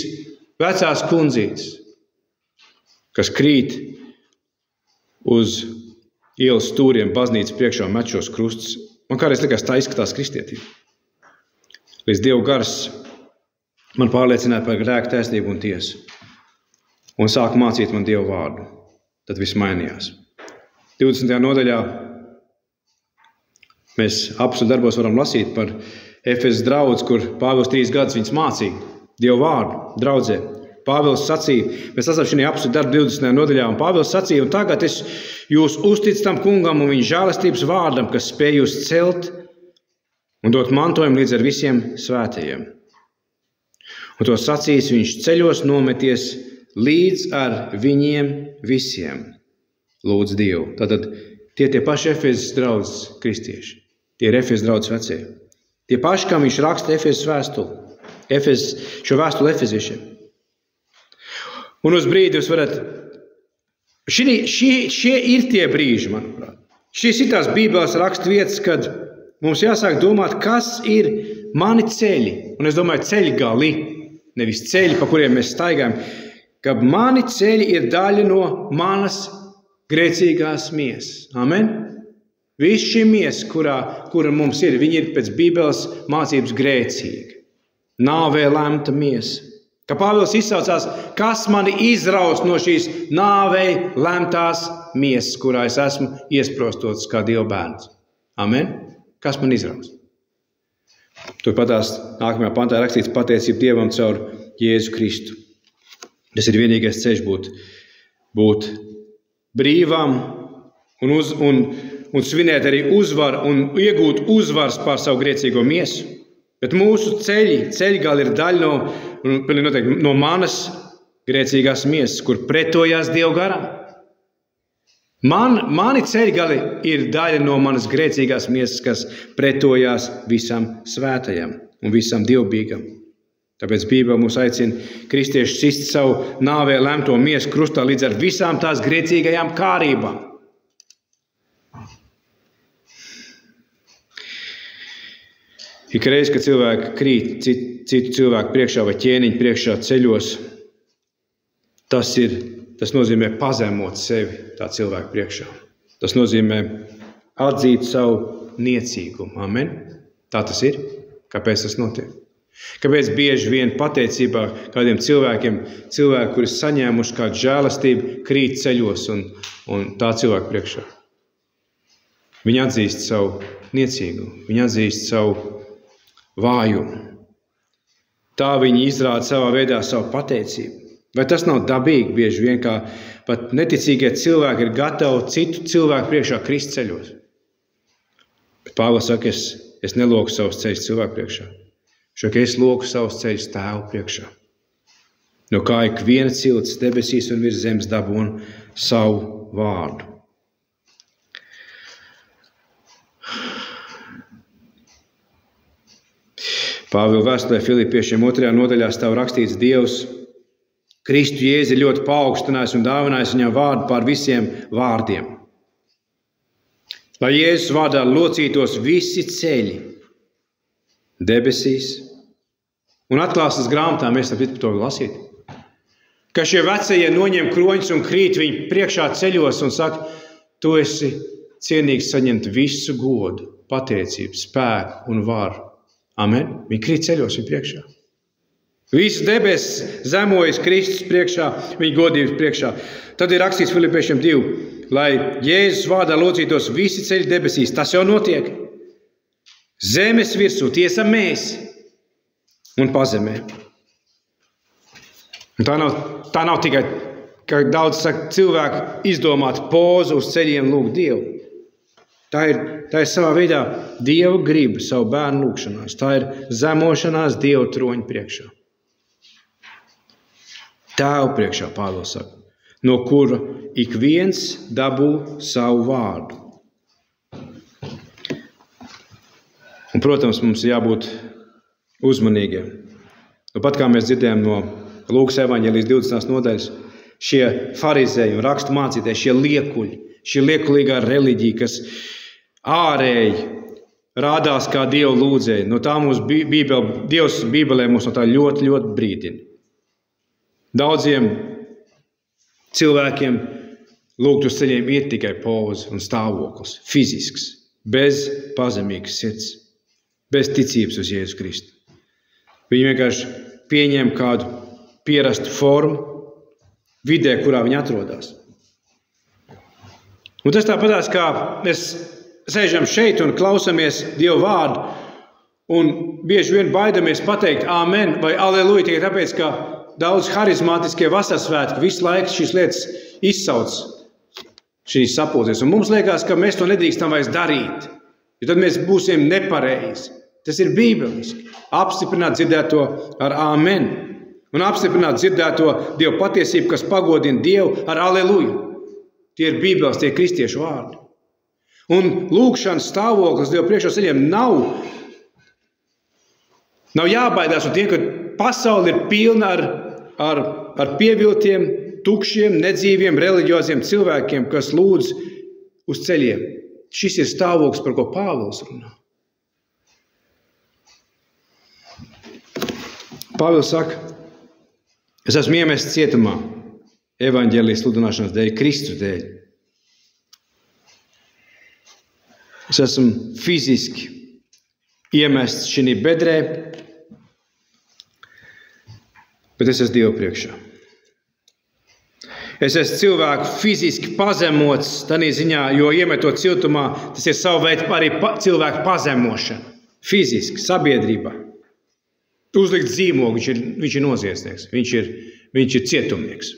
vecās kundzītes, kas krīt uz ielas stūriem baznīcas priekšā un met šos krustus. Man kādreiz likās, tā izskatās kristietība. Līdz Dieva gars man pārliecināja par grēku, taisnību un tiesu. Un sāk mācīt man Dievu vārdu. Tad viss mainījās. 20. nodaļā mēs apstuļu darbos varam lasīt par Efesas draudzi, kur Pāvils 3 gadus viņus mācīja Dievu vārdu draudzē. Pāvils sacīja, mēs lasām šajā apstuļu darbu 20. nodaļā, un Pāvils sacīja, un tagad es jūs uzticu tam kungam un viņa žēlastības vārdam, kas spēj jūs celt un dot mantojumu līdz ar visiem svētajiem. Un to sacīs viņš ceļos nometies līdz ar viņiem visiem. Lūdz Dievu. Tātad tie paši Efezes draudzes kristieši. Tie ir Efezes draudzes vecie. Tie paši, kam viņš raksta Efezes vēstuli. Šo vēstuli efeziešiem. Un uz brīdi jūs varat... Šie ir tie brīži, manuprāt. Šīs ir tās Bībeles rakstvietas, kad mums jāsāk domāt, kas ir mani ceļi. Un es domāju, ceļgali, nevis ceļi, pa kuriem mēs staigājam. Ka mani ceļi ir daļa no manas grēcīgās miesas. Amen? Viss šī miesa, kura mums ir, viņi ir pēc Bībeles mācības grēcīgi. Nāvē lemta miesa. Ka Pāvils izsaucās, kas mani izraus no šīs nāvei lemtās miesas, kurā es esmu iesprostots kā Dieva bērns. Amen? Kas man izraus? Turpatās nākamajā pantā rakstīts pateicība Dievam caur Jēzu Kristu. Tas ir vienīgais ceļš būt brīvam un svinēt arī uzvaru un iegūt uzvaras pār savu grēcīgo miesu. Bet mūsu ceļgali ir daļa no manas grēcīgās miesas, kur pretojās Dieva garam. Mani ceļgali ir daļa no manas grēcīgās miesas, kas pretojās visam svētajam un visam dievbijam. Tāpēc Bībele mūs aicina kristieši sist savu nāvē lemto miesu krustā līdz ar visām tās grēcīgajām kārībām. Ikreiz, kad cilvēki krīt citu cilvēku priekšā vai ķēniņu priekšā ceļos, tas nozīmē pazemot sevi tā cilvēku priekšā. Tas nozīmē atzīt savu niecīgumu. Amen? Tā tas ir. Kāpēc tas notiek? Kāpēc bieži vien pateicībā kādiem cilvēki, kuri saņēmuši kādu žēlastību, krīt ceļos un tā cilvēku priekšā? Viņi atzīst savu niecīgumu, viņi atzīst savu vājumu. Tā viņi izrāda savā veidā savu pateicību. Vai tas nav dabīgi bieži vien, kā pat neticīgie cilvēki ir gatavi citu cilvēku priekšā krist ceļos? Bet Pāvils saka, es neloku savus ceļus cilvēku priekšā. Šoka es loku savus ceļus Tēvu priekšā. No kā ik viena cilts debesīs un virs zemes dabūna savu vārdu. Pāvila vēstulē Filipiešiem 2. nodaļā stāv rakstīts: Dievs Kristu Jēzi ļoti paaugstinājis un dāvinājis viņam vārdu pār visiem vārdiem. Lai Jēzus vārdā locītos visi ceļi debesīs un atklāstas grāmatā, mēs tam to lasīt. Ka šie vecie noņem kroņus un krīt viņu priekšā ceļos un saka, tu esi cienīgs saņemt visu godu, pateicību, spēku un varu. Amen. Viņi krīt ceļos viņa priekšā. Visas debesis zemojas Kristus priekšā, viņa godības priekšā. Tad ir rakstīts Filipiešiem 2, lai Jēzus vārdā locītos visi ceļi debesīs. Tas jau notiek. Zemes virsū tiesam mēs un pazemē. Un tā nav tikai, kā daudz saka, cilvēku izdomāt pozu uz ceļiem lūgt Dievu. Tā ir savā veidā Dieva griba, savu bērnu lūgšanās. Tā ir zemošanās Dieva troņa priekšā. Tēvu priekšā, Pāvils saka, no kura ik viens dabū savu vārdu. Un, protams, mums jābūt uzmanīgiem. Pat kā mēs dzirdējām no Lūkas evaņģēlijas 20. nodaļas, šie farizēji un rakstu mācītāji, šie liekuļi, šī liekulīgā reliģija, kas ārēji rādās kā Dieva lūdzēji. No tā mums Dievs Bībelē mums no tā ļoti, ļoti brīdina. Daudziem cilvēkiem lūgt uz ceļiem ir tikai poza un stāvoklis, fizisks, bez pazemīgas sirds, bez ticības uz Jēzu Kristu. Viņi vienkārši pieņem kādu pierastu formu vidē, kurā viņi atrodas. Un tas tāpatās, kā mēs sēžam šeit un klausamies Dieva vārdu un bieži vien baidamies pateikt āmen vai aleluja tikai tāpēc, ka daudz harizmātiskie vasarsvētki, visu laiku šīs lietas izsauc šīs sapulces. Un mums liekas, ka mēs to nedrīkstam vairs darīt, jo tad mēs būsim nepareizi. Tas ir bībeliski. Apstiprināt dzirdēto ar āmen. Un apstiprināt dzirdēto Dievu patiesību, kas pagodina Dievu ar aleluju. Tie ir bībeles, tie ir kristiešu vārdi. Un lūgšanas stāvoklis Dievu priekšā ceļiem nav jābaidās no tiem, ka pasaule ir pilna ar pieviltiem, tukšiem, nedzīviem, reliģioziem cilvēkiem, kas lūdz uz ceļiem. Šis ir stāvoklis, par ko Pāvils runā. Pāvils saka, es esmu iemests cietumā evaņģēlijas sludināšanas dēļ, Kristus dēļ. Es esmu fiziski iemests šī bedrē, bet es esmu Dieva priekšā. Es esmu cilvēku fiziski pazemots tādā ziņā, jo iemetot cietumā, tas ir savu veidu arī cilvēku pazemošana. Fiziski, sabiedrībā. Uzlikt zīmogu, viņš ir noziedznieks, viņš ir cietumnieks.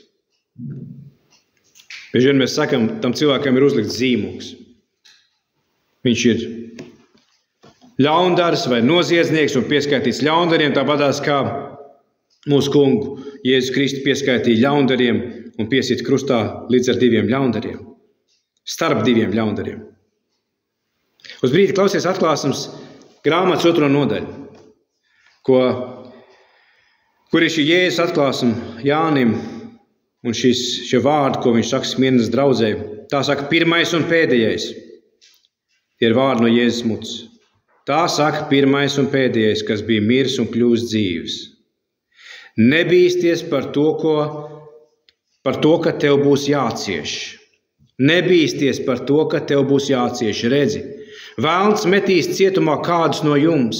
Bieži vien mēs sakam, tam cilvēkam ir uzlikts zīmogs. Viņš ir ļaundaris vai noziedznieks un pieskaitīts ļaundariem, tāpatās kā mūsu kungu Jēzus Kristu pieskaitīja ļaundariem un piesita krustā līdz ar 2 ļaundariem. Starp 2 ļaundariem. Uz brīdi klausies atklāsums grāmatas 2. nodaļu, kur ir šī Jēzus atklāsuma Jānim un šie vārdi, ko viņš saka Smirnas draudzei. Tā saka pirmais un pēdējais. Tie ir vārdi no Jēzus mutes. Tā saka pirmais un pēdējais, kas bija miris un kļūst dzīvs. Nebīsties par to, ka tev būs jācieš. Nebīsties par to, ka tev būs jācieš. Redzi, velns metīs cietumā kādus no jums,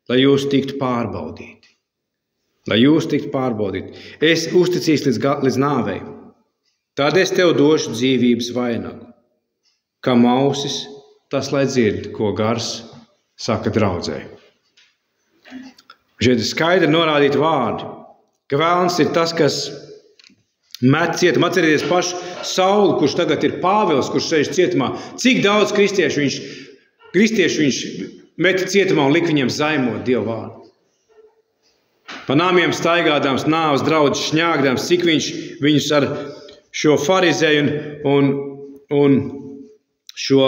lai jūs tiktu pārbaudīti. Lai jūs tiktu pārbaudīti. Es uzticīs līdz nāvei. Tad es tev došu dzīvības vainagu. Kam ausis, tas lai dzird, ko gars saka draudzei. Šeit ir skaidri norādīti vārdi, ka velns ir tas, kas met cietumā. Atcerieties pašu Saulu, kurš tagad ir Pāvils, kurš sēž cietumā. Cik daudz kristiešu viņš met cietumā un lika viņiem zaimot Dievu vārdu. Pa namiem staigādāms, nāves draudz šņāgdāms, cik viņš viņus ar šo farizēju un šo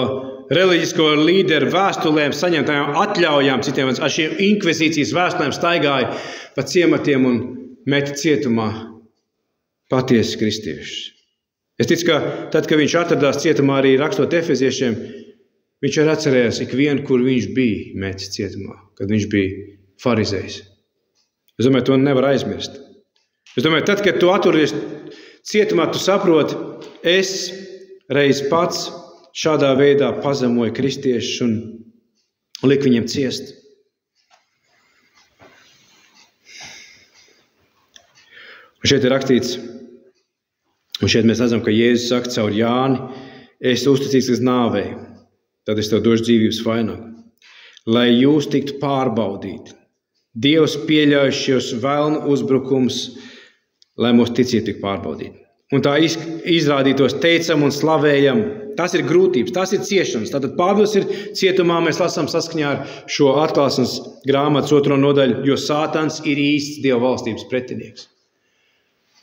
reliģisko līderu vēstulēm saņemtajām atļaujām citiem, ar šiem inkvizīcijas vēstulēm staigāja pa ciematiem un meta cietumā patiesi kristiešus. Es ticu, ka tad, kad viņš atradās cietumā arī rakstot efeziešiem, viņš arī atcerējās ikvienu, kur viņš bija metis cietumā, kad viņš bija farizējs. Es domāju, to nevar aizmirst. Es domāju, tad, kad tu atturies cietumā, tu saproti, es reiz pats šādā veidā pazemoju kristiešus un liku viņiem ciest. Un šeit ir rakstīts, un šeit mēs redzam, ka Jēzus saka caur Jāni, es uzticīšu līdz nāvei, tad es tev došu dzīvības vainagu, lai jūs tiktu pārbaudīti. Dievs pieļauj šos velnu uzbrukums, lai mūsu ticība tik pārbaudīta. Un tā izrādītos teicam un slavējam. Tas ir grūtības, tas ir ciešanas. Tātad Pāvils ir cietumā, mēs lasām saskaņā ar šo atklāsmes grāmatas 2. nodaļu, jo Sātans ir īsts Dieva valstības pretinieks.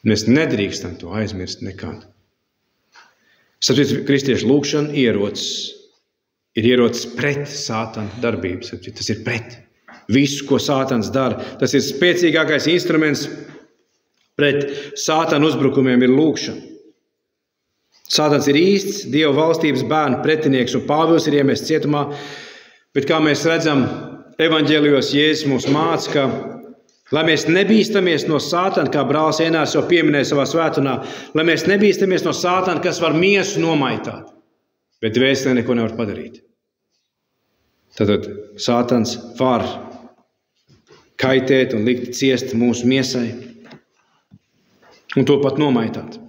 Mēs nedrīkstam to aizmirst nekad. Sapcīt, kristiešu lūgšana ir ierocis pret Sātana darbības. Tas ir pret visu, ko Sātans dara. Tas ir spēcīgākais instruments pret Sātana uzbrukumiem ir lūgšana. Sātans ir īsts Dieva valstības bērnu pretinieks, un Pāvils ir iemests cietumā, bet kā mēs redzam, evaņģēlijos Jēzus mums māca, ka, lai mēs nebīstamies no Sātana, kā brālis Ēnārs jau pieminēja savā svētdienā, lai mēs nebīstamies no Sātana, kas var miesu nomaitāt, bet dvēselē neko nevar padarīt. Tātad Sātans var kaitēt un likt ciest mūsu miesai, un to pat nomaitāt.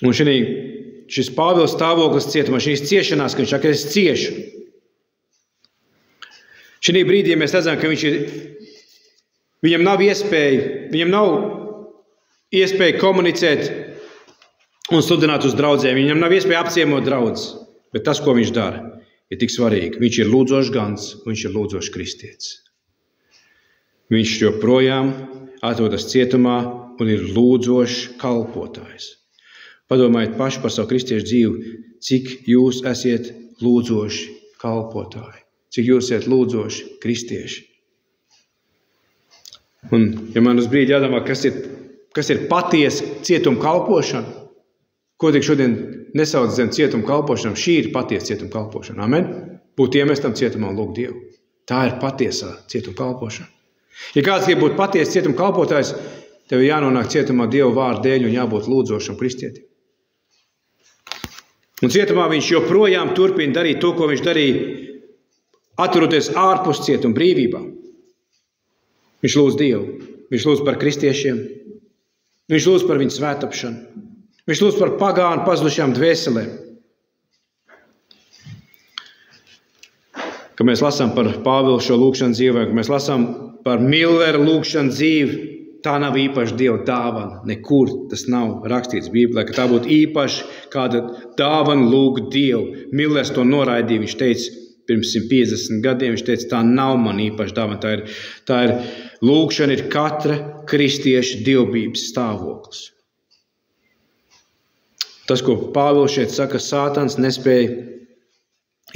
Un šis Pāvils stāvoklis cietumā, šīs ciešanās, ka viņš saka, es ciešu. Šī brīdī mēs redzam, ka viņš ir Viņam nav iespēja komunicēt un sludināt uz draudzēm. Viņam nav iespēja apciemot draudzes. Bet tas, ko viņš dara, ir tik svarīgi. Viņš ir lūdzošs gans, viņš ir lūdzošs kristietis. Viņš joprojām atrodas cietumā un ir lūdzošs kalpotājs. Padomājiet paši par savu kristiešu dzīvi, cik jūs esiet lūdzoši kalpotāji, cik jūs esiet lūdzoši kristieši. Un, ja man uz brīdi jādomā, kas ir patiesa cietuma kalpošana, ko tik šodien nesauc zem cietuma kalpošana, šī ir patiesa cietuma kalpošana. Amen? Būt iemestam cietumā un lūgt Dievu. Tā ir patiesā cietuma kalpošana. Ja kāds grib būt patiesa cietuma kalpotājs, tev ir jānonāk cietumā Dievu vārdu dēļ un jābūt lūdzošam kristietim. Un cietumā viņš joprojām turpina darīt to, ko viņš darīja, atturoties ārpus cietuma brīvībā. Viņš lūdz Dievu, viņš lūdz par kristiešiem, viņš lūdz par viņu svētapšanu, viņš lūdz par pagānu pazudušām dvēselēm. Kad mēs lasām par Pāvilu šo lūgšanu dzīvi, kad mēs lasām par Millera lūgšanu dzīvi, tā nav īpaši Dieva dāvana. Nekur tas nav rakstīts Bībelē, ka tā būtu īpaši kāda dāvana lūgt Dievu. Millers to noraidīja, viņš teica, pirms 150 gadiem, viņš teica, tā nav man īpaši dāvana. Tā ir lūgšana, ir katra kristieša dievbības stāvoklis. Tas, ko Pāvils šeit saka, Sātans nespēja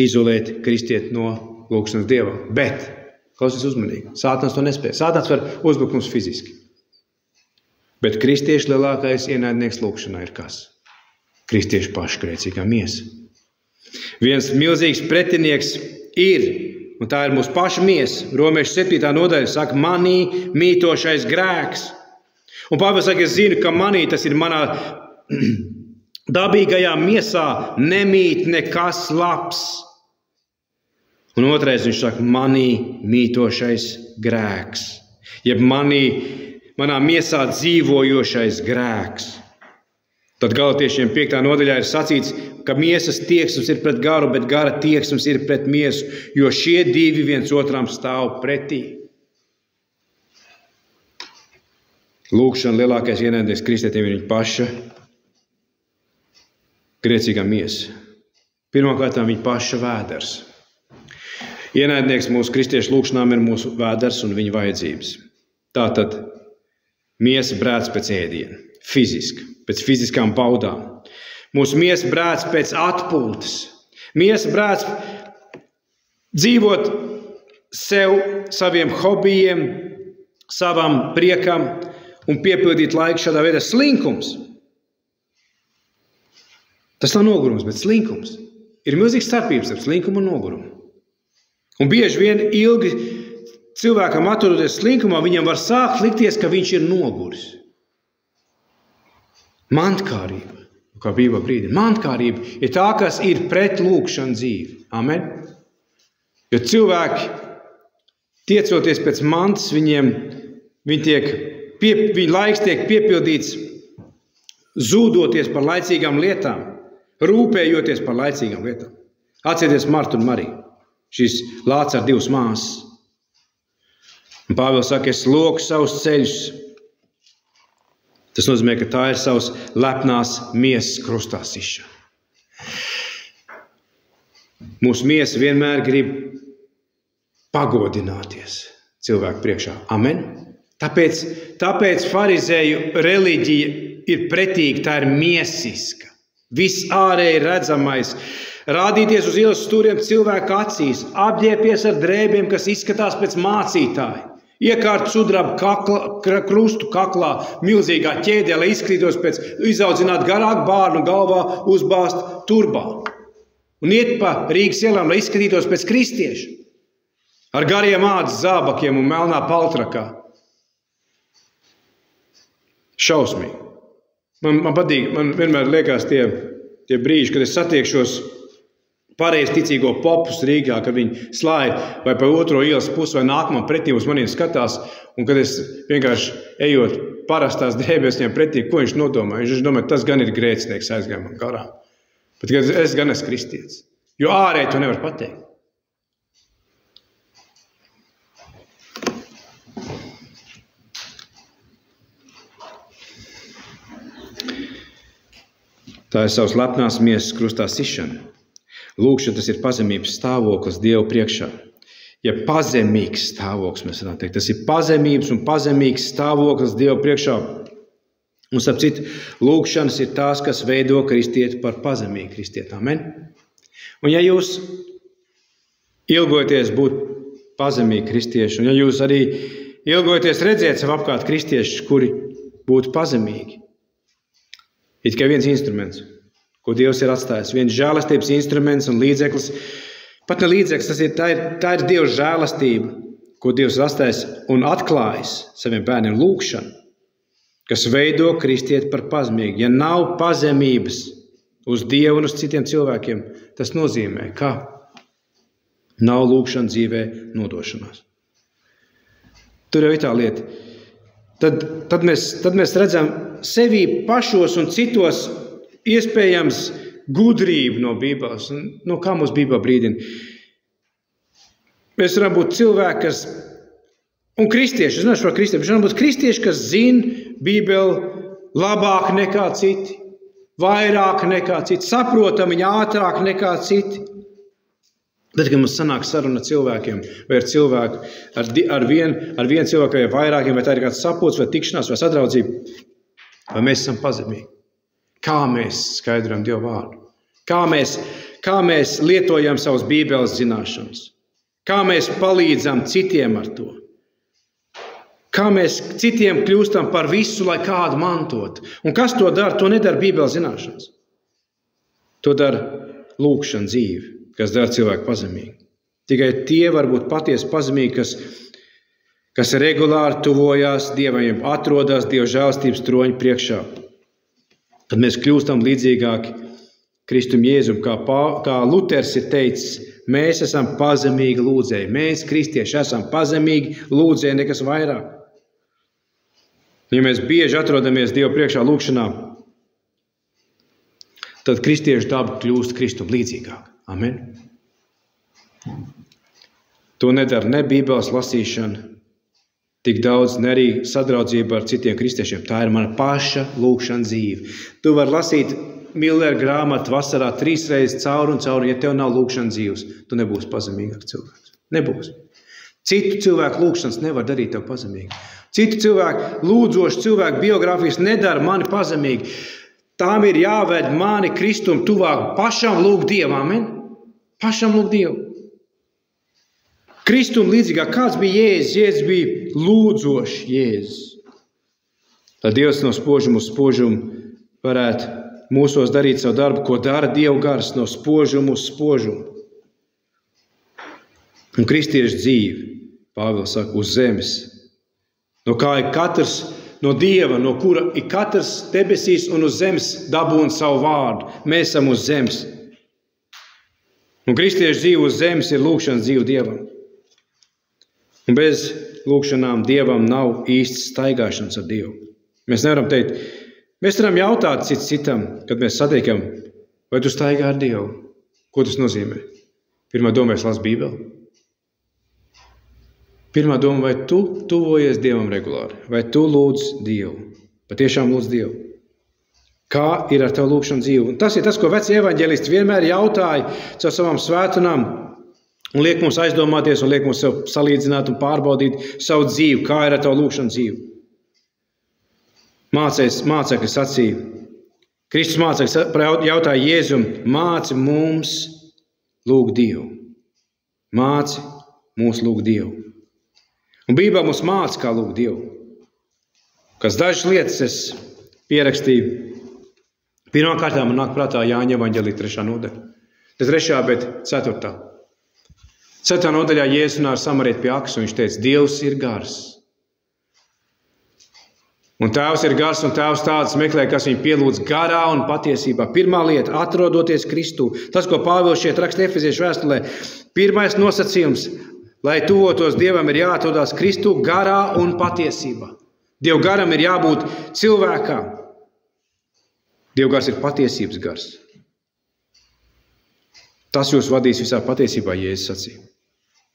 izolēt kristieti no lūgšanas Dievam. Bet, klausies uzmanīgi, Sātans to nespēja. Sātans var uzbrukt mums fiziski. Bet kristiešu lielākais ienaidnieks lūgšanā ir kas? Kristiešu pašgrēcīgā miesa. Viens milzīgs pretinieks ir, un tā ir mūsu paša miesa. Romiešu 7. nodaļa saka, manī mītošais grēks. Un Pāvils saka, es zinu, ka manī, tas ir manā dabīgajā miesā, nemīt nekas labs. Un otrais viņš saka, manī mītošais grēks. Jeb manā miesā dzīvojošais grēks. Tad Galatiešiem 5. nodaļā ir sacīts, ka miesas tieksmes ir pret garu, bet gara tieksmes ir pret miesu, jo šie divi viens otram stāv pretī. Lūgšana lielākais ienaidnieks kristietim ir viņa paša grēcīgā miesa. Pirmkārt, viņa paša vēders. Ienaidnieks mūsu kristiešu lūgšanām ir mūsu vēders un viņa vajadzības. Tātad miesa brēc pēc ēdiena, fiziski, pēc fiziskām baudām. Mūsu miesa brēc pēc atpūtas. Miesa brēc dzīvot sev, saviem hobijiem, savam priekam un piepildīt laiku šādā veidā slinkums. Tas nav nogurums, bet slinkums. Ir milzīgs starpības starp slinkumu un nogurumu. Un bieži vien ilgi cilvēkam atrodoties slinkumā, viņam var sākt likties, ka viņš ir noguris. Mantkārība, kā Bībele brīdina, mantkārība ir tā, kas ir pret lūgšanu dzīvi. Amen. Jo cilvēki, tiecoties pēc mantas, viņa laiks tiek piepildīts, zūdoties par laicīgām lietām, rūpējoties par laicīgām lietām. Atcerieties Martu un Mariju, šīs lācis ar divas māsas. Un Pāvils saka, es loku savus ceļus. Tas nozīmē, ka tā ir savas lepnās miesas krustā sišana. Mūsu miesa vienmēr grib pagodināties cilvēku priekšā. Amen. Tāpēc farizēju reliģija ir pretīga, tā ir miesiska. Viss ārēji redzamais. Rādīties uz ielas stūriem cilvēku acīs, apģērbies ar drēbēm, kas izskatās pēc mācītāja. Iekārt sudraba krustu kaklā, milzīgā ķēdē, lai izskatītos pēc izaudzināt garāku bārnu galvā, uzbāzt turbā. Un iet pa Rīgas ielām, lai izskatītos pēc kristieša. Ar gariem ādas zābakiem un melnā paltrakā. Šausmīgi. Man patīk, man vienmēr liekas tie brīži, kad es satiekšos pareizi ticīgo popus Rīgā, kad viņi slāja vai pa otro ielas pusi vai nākamā pretī uz maniem skatās, un kad es vienkārši ejot parastās drēbēs viņam pretī, ko viņš nodomā? Viņš domā, tas gan ir grēcinieks aizgāja man garām. Bet es gan esmu kristietis. Jo ārēji to nevar pateikt. Tā ir savas lepnās miesas krustā sišana. Lūkšana, tas ir pazemības stāvoklis Dievu priekšā. Ja pazemīgs stāvoklis, mēs varam teikt, tas ir pazemības un pazemīgs stāvoklis Dievu priekšā. Un, starp citu, lūkšanas ir tās, kas veido kristieti par pazemīgu kristieti. Amen? Un ja jūs ilgojaties būt pazemīgi kristieši, un ja jūs arī ilgojaties redzēt sev apkārt kristiešus, kuri būtu pazemīgi, it kā viens instruments, ko Dievs ir atstājis, viens žēlastības instruments un līdzeklis, pat ne līdzeklis, tā ir Dieva žēlastība, ko Dievs ir atstājis un atklājis saviem bērniem lūkšanu, kas veido kristieti par pazemīgu. Ja nav pazemības uz Dievu un uz citiem cilvēkiem, tas nozīmē, ka nav lūkšana dzīvē nodošanās. Tur jau ir tā lieta. Tad mēs redzam sevī pašos un citos iespējams gudrību no Bībeles. No kā mums Bībelē brīdina? Mēs varam būt cilvēki, kas, un kristieši, es runāšu par kristiešiem, mēs varam būt kristieši, kas zina Bībeli labāk nekā citi, vairāk nekā citi, saprotam viņu ātrāk nekā citi. Bet, kad mums sanāk saruna cilvēkiem, vai ar cilvēku, ar vienu cilvēku, vai vairākiem, vai tā ir kāds sapulcs, vai tikšanās, vai sadraudzība, vai mēs esam pazemīgi? Kā mēs skaidrojam Dievu vārdu? Kā mēs lietojam savas Bībeles zināšanas? Kā mēs palīdzam citiem ar to? Kā mēs citiem kļūstam par visu, lai kādu mantot? Un kas to dara? To nedara Bībeles zināšanas. To dara lūkšana dzīve, kas dara cilvēku pazemīgi. Tikai tie var būt patiesi pazemīgi, kas regulāri tuvojās Dievam, atrodas Dieva žēlastības troņa priekšā. Tad mēs kļūstam līdzīgāki Kristum Jēzum, kā Luters ir teicis, mēs esam pazemīgi lūdzēji. Mēs, kristieši, esam pazemīgi lūdzēji, nekas vairāk. Ja mēs bieži atrodamies Dieva priekšā lūkšanā, tad kristiešu daba kļūst Kristum līdzīgāk. Amen. To nedara ne Bībeles lasīšana, tik daudz, ne arī sadraudzība ar citiem kristiešiem. Tā ir mana paša lūkšana dzīve. Tu vari lasīt Millera grāmatu vasarā 3 reizes cauri un cauri, ja tev nav lūkšana dzīves, tu nebūsi pazemīgāk cilvēks. Nebūs. Citu cilvēku lūkšanas nevar darīt tev pazemīgi. Citu cilvēku, lūdzošu cilvēku biogrāfijas nedara mani pazemīgi. Tām ir jāved mani Kristum tuvāk pašam lūgt Dievu. Amen? Pašam lūgt Dievu. Kristum līdzīgāk, kāds bija Jēzus? Jēzus bija lūdzošs Jēzus. Lai Dievs no spožuma uz spožumu varētu mūsos darīt savu darbu, ko dara Dieva gars no spožuma uz spožumu. Un kristiešu dzīve, Pāvils saka, uz zemes. No kā ir katrs no Dieva, no kura ir katrs debesīs un uz zemes dabūna savu vārdu. Mēs esam uz zemes. Un kristiešu dzīve uz zemes ir lūkšanas dzīve Dievam. Un bez lūkšanām Dievam nav īsts staigāšanas ar Dievu. Mēs nevaram teikt, mēs varam jautāt cits citam, kad mēs satiekam, vai tu staigā ar Dievu? Ko tas nozīmē? Pirmā doma, es lasu Bībeli. Pirmā doma, vai tu tuvojies Dievam regulāri? Vai tu lūdz Dievu? Patiešām lūdz Dievu. Kā ir ar tavu lūkšanu dzīvi? Un tas ir tas, ko vecie evaņģelisti vienmēr jautāja caur savām svētdienām un liek mums aizdomāties un liek mums sev salīdzināt un pārbaudīt savu dzīvi, kā ir ar tavu lūkšanu dzīvi. Mācekļi sacīja, Kristus mācekļi jautāja Jēzum, māci mums lūgt Dievu. Māci mums lūgt Dievu. Un Bībelē mums māca, kā lūgt Dievu. Kas dažas lietas es pierakstīju. Pirmkārt, man nāk prātā Jāņa evaņģēlija 3. nodaļa. Ne 3, bet 4. 4. nodaļā Jēzus runā ar samarieti pie akas, un viņš teica, Dievs ir gars. Un Tēvs ir gars, un Tēvs tāds meklē, kas viņu pielūdz garā un patiesībā. Pirmā lieta, atrodoties Kristū. Tas, ko Pāvils šeit raksta Efeziešu vēstulē, pirmais nosacījums, lai tuvotos Dievam, ir jāatrodās Kristū garā un patiesībā. Dievu garam ir jābūt cilvēkā. Dievu gars ir patiesības gars. Tas jūs vadīs visā patiesībā, Jēzus sacīja.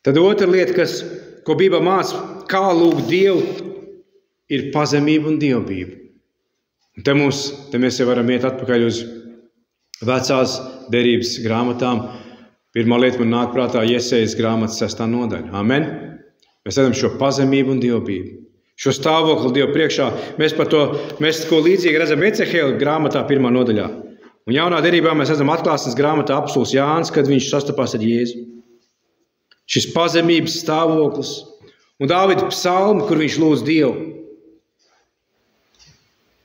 Tad otra lieta, ko Bībelē māca, kā lūgt Dievu, ir pazemība un dievbība. Un te mēs jau varam iet atpakaļ uz vecās derības grāmatām. Pirmā lieta man nāk prātā Jesejas grāmatas 6. nodaļa. Amen. Mēs redzam šo pazemību un dievbību. Šo stāvokli Dievu priekšā. Mēs ko līdzīgi redzam Ecehēla grāmatā 1. nodaļā. Un jaunā derībā mēs redzam atklāsmes grāmatā apostols Jānis, kad viņš sastapās ar Jēzu. Šis pazemības stāvoklis. Un Dāvida psalmi, kur viņš lūdz Dievu.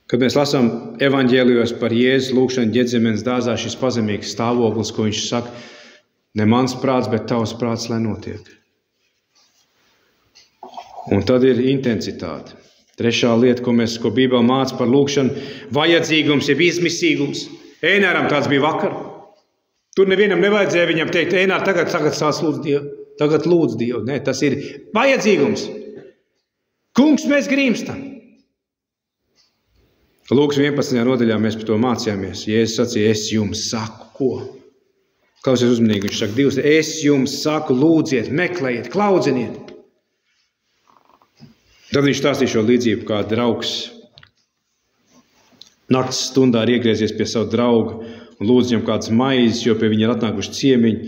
Kad mēs lasām evaņģēlijos par Jēzus lūgšanu Ģedzemenes dārzā, šis pazemīgs stāvoklis, ko viņš saka, ne mans prāts, bet tavs prāts, lai notiek. Un tad ir intensitāte. Trešā lieta, ko Bībele māca par lūgšanu, vajadzīgums, jeb izmisīgums. Ēnāram tāds bija vakar. Tur nevienam nevajadzēja viņam teikt, Ēnār, tagad sāc lūdzu Dievu. Tagad lūdzu Dievu. Nē, tas ir vajadzīgums. Kungs, mēs grīmstam. Lūks 11. nodaļā mēs par to mācījāmies. Jēzus sacīja, es jums saku, ko? Klausies uzmanīgi, viņš saka divas. Es jums saku, lūdziet, meklējiet, klaudziniet. Tad viņš stāstīja šo līdzību, kā draugs nakts stundā ir iegriezies pie savu draugu un lūdz viņam kādas maizes, jo pie viņa ir atnākuši ciemiņi.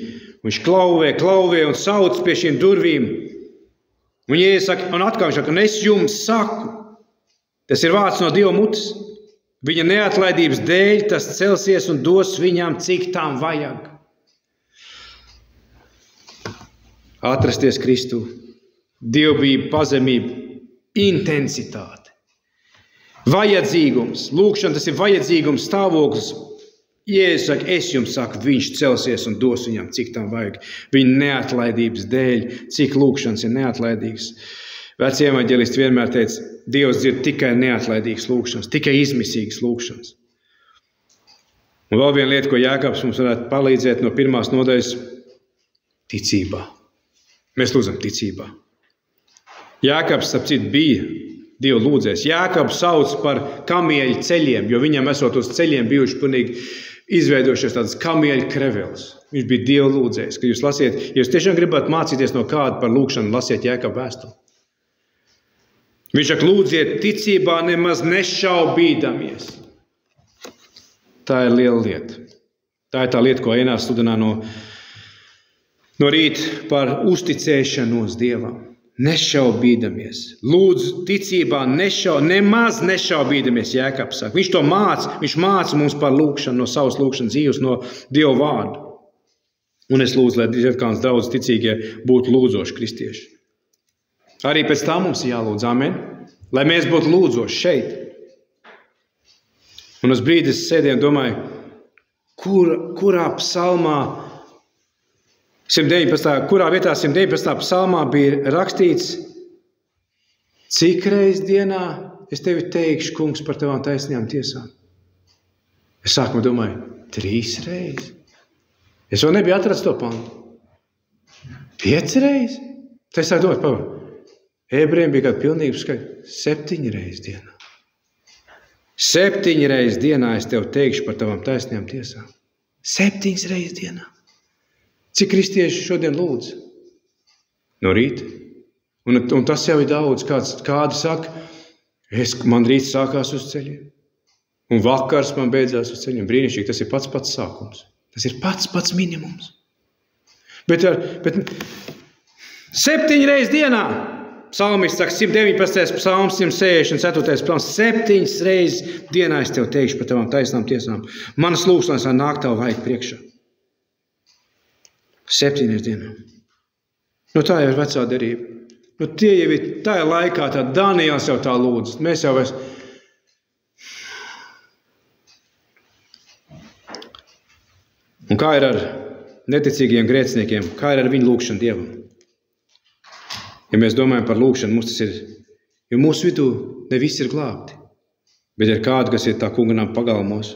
Viņš klauvē un sauc pie šīm durvīm. Un Jēzus saka, un atkal viņš saka, un es jums saku. Tas ir vārds no Dieva mutes. Viņa neatlaidības dēļ tas celsies un dos viņam, cik tām vajag. Atrasties Kristū, dievbība, pazemība, intensitāte, vajadzīgums. Lūkšana, tas ir vajadzīgums stāvoklis. Jēzus saka, es jums saku, viņš celsies un dos viņam, cik tām vajag. Viņa neatlaidības dēļ, cik lūkšanas ir neatlaidīgas. Vecie evaņģelisti vienmēr teica, Dievs dzird tikai neatlaidīgas lūkšanas, tikai izmisīgas lūkšanas. Un vēl viena lieta, ko Jēkabs mums varētu palīdzēt no 1. nodaļas – ticībā. Mēs lūdzam ticībā. Jēkabs, ap citu, bija Dievu lūdzējs. Jēkabs sauc par kamieļu ceļiem, jo viņam esot uz ceļiem bijuši pilnīgi izveidojušies tādas kamieļu kreveles. Viņš bija Dievu lūdzējs. Kad jūs lasiet, ja jūs tiešām gribat mācīties no kāda par lūkšanu, lasiet Jēkabu vēstuli. Viņš saka, lūdziet ticībā, nemaz nešaubīdamies. Tā ir liela lieta. Tā ir tā lieta, ko Ēnārs sludinā no rīta par uzticēšanos Dievam. Nešaubīdamies. Lūdzu ticībā, nemaz nešaubīdamies, Jēkabs saka. Viņš to māca, viņš māca mums par lūkšanu no savas lūkšanas dzīves, no Dieva vārdu. Un es lūdzu, lai Dievkāns daudz ticīgie būtu lūdzoši kristieši. Arī pēc tā mums ir jālūdz, amen. Lai mēs būtu lūdzoši šeit. Un uz brīdi es sēdēju un domāju, kurā psalmā 119. Kurā vietā 119. psalmā bija rakstīts, cik reiz dienā es tevi teikšu, kungs, par tavām taisnajām tiesām. Es sākumā domāju, 3 reizes. Es vēl nebiju atrasts to pantu. 5 reizes. Tad es sāku domāt, Ebrejiem bija kāda pilnība skaita 7 reizes dienā. 7 reizes dienā es tev teikšu par tavām taisnajām tiesām. 7 reizes dienā. Cik kristieši šodien lūdz? No rīta. Un tas jau ir daudz. Kādi saka, man rīts sākās uz ceļiem. Un vakars man beidzās uz ceļiem. Brīnišķīgi, tas ir pats sākums. Tas ir pats minimums. Bet 7 reizes dienā. Psalmists saka, 119. psalms, 164. psalms, 7 reizes dienā es tev teikšu par tavām taisnām tiesām. Manas lūkšanas nāk tavu vajag priekšā. 7 reizes dienā. Tā jau ir vecā derība. Tie jau ir tajā laikā, tā Daniels jau tā lūdz. Mēs jau vairs. Un kā ir ar neticīgiem grēciniekiem? Kā ir ar viņu lūkšanu Dievam? Ja mēs domājam par lūkšanu, mums tas ir, jo mūsu vidū ne visi ir glābti, bet ir kādi, kas ir tā kunganām pagalmos.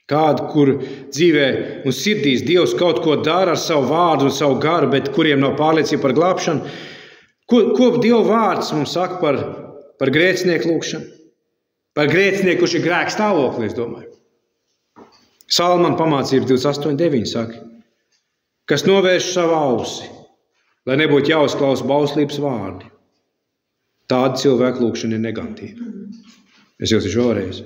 Kādi, kur dzīvē un sirdīs Dievs kaut ko dara ar savu vārdu un savu garu, bet kuriem nav pārliecība par glābšanu. Ko Dieva vārds mums saka par grēcinieku lūkšanu? Par grēcinieku, kurš ir grēka stāvoklī, es domāju. Salmana pamācība 28.9 saka, kas novērš savu ausi, lai nebūtu jāuzklausa bauslības vārdi. Tāda cilvēka lūkšana ir negatīva. Es jau esmu vēlreiz.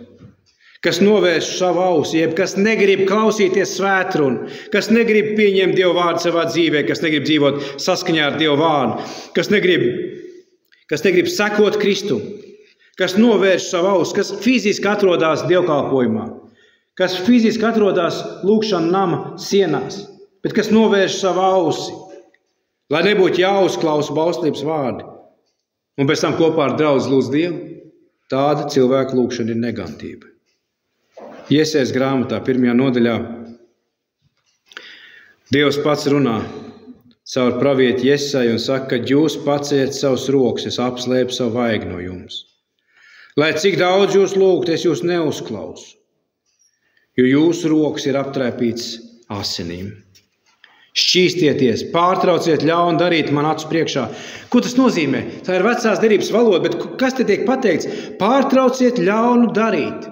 kas novērš savu ausi, jeb kas negrib klausīties svētrunu, kas negrib pieņemt Dievu vārdu savā dzīvē, kas negrib dzīvot saskaņā ar Dievu vārdu, kas negrib sekot Kristu, kas novērš savu ausi, kas fiziski atrodas dievkalpojumā, kas fiziski atrodas lūgšana nama sienās, bet kas novērš savu ausi, lai nebūtu jāuzklausa bauslības vārdi, un pēc tam kopā ar draudzi lūdz Dievu, tāda cilvēka lūgšana ir negantība. Iesajas grāmatā 1. nodaļā Dievs pats runā caur pravieti Jesaju un saka, ka jūs paciet savus rokas, es apslēpu savu vaigu no jums. Lai cik daudz jūs lūgt, es jūs neuzklausu, jo jūsu rokas ir aptraipīts asinīm. Šķīstieties, pārtrauciet ļaunu darīt man acu priekšā. Ko tas nozīmē? Tā ir vecās derības valoda, bet kas te tiek pateikts? Pārtrauciet ļaunu darīt.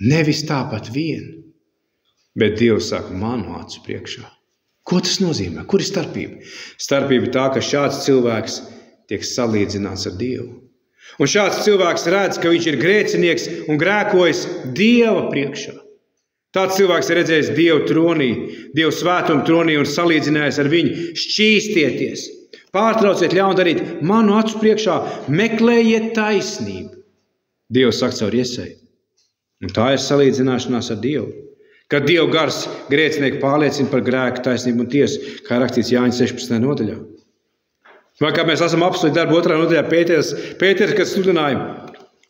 Nevis tāpat vien, bet Dievs saka manu acu priekšā. Ko tas nozīmē? Kur ir starpība? Starpība tā, ka šāds cilvēks tiek salīdzināts ar Dievu. Un šāds cilvēks redz, ka viņš ir grēcinieks un grēkojas Dieva priekšā. Tāds cilvēks ir redzējis Dievu tronī, Dievu svētumu tronī un salīdzinājis ar viņu. Šķīstieties, pārtrauciet ļaunu darīt manu acu priekšā, meklējiet taisnību. Dievs saka caur Iesaiju. Un tā ir salīdzināšanās ar Dievu. Kad Dieva gars grēcinieku pārliecina par grēku, taisnību un tiesu, kā rakstīts Jāņa 16. nodaļā. Vai kā mēs esam apsolīti darbu 2. nodaļā Pēters, kad sludināja,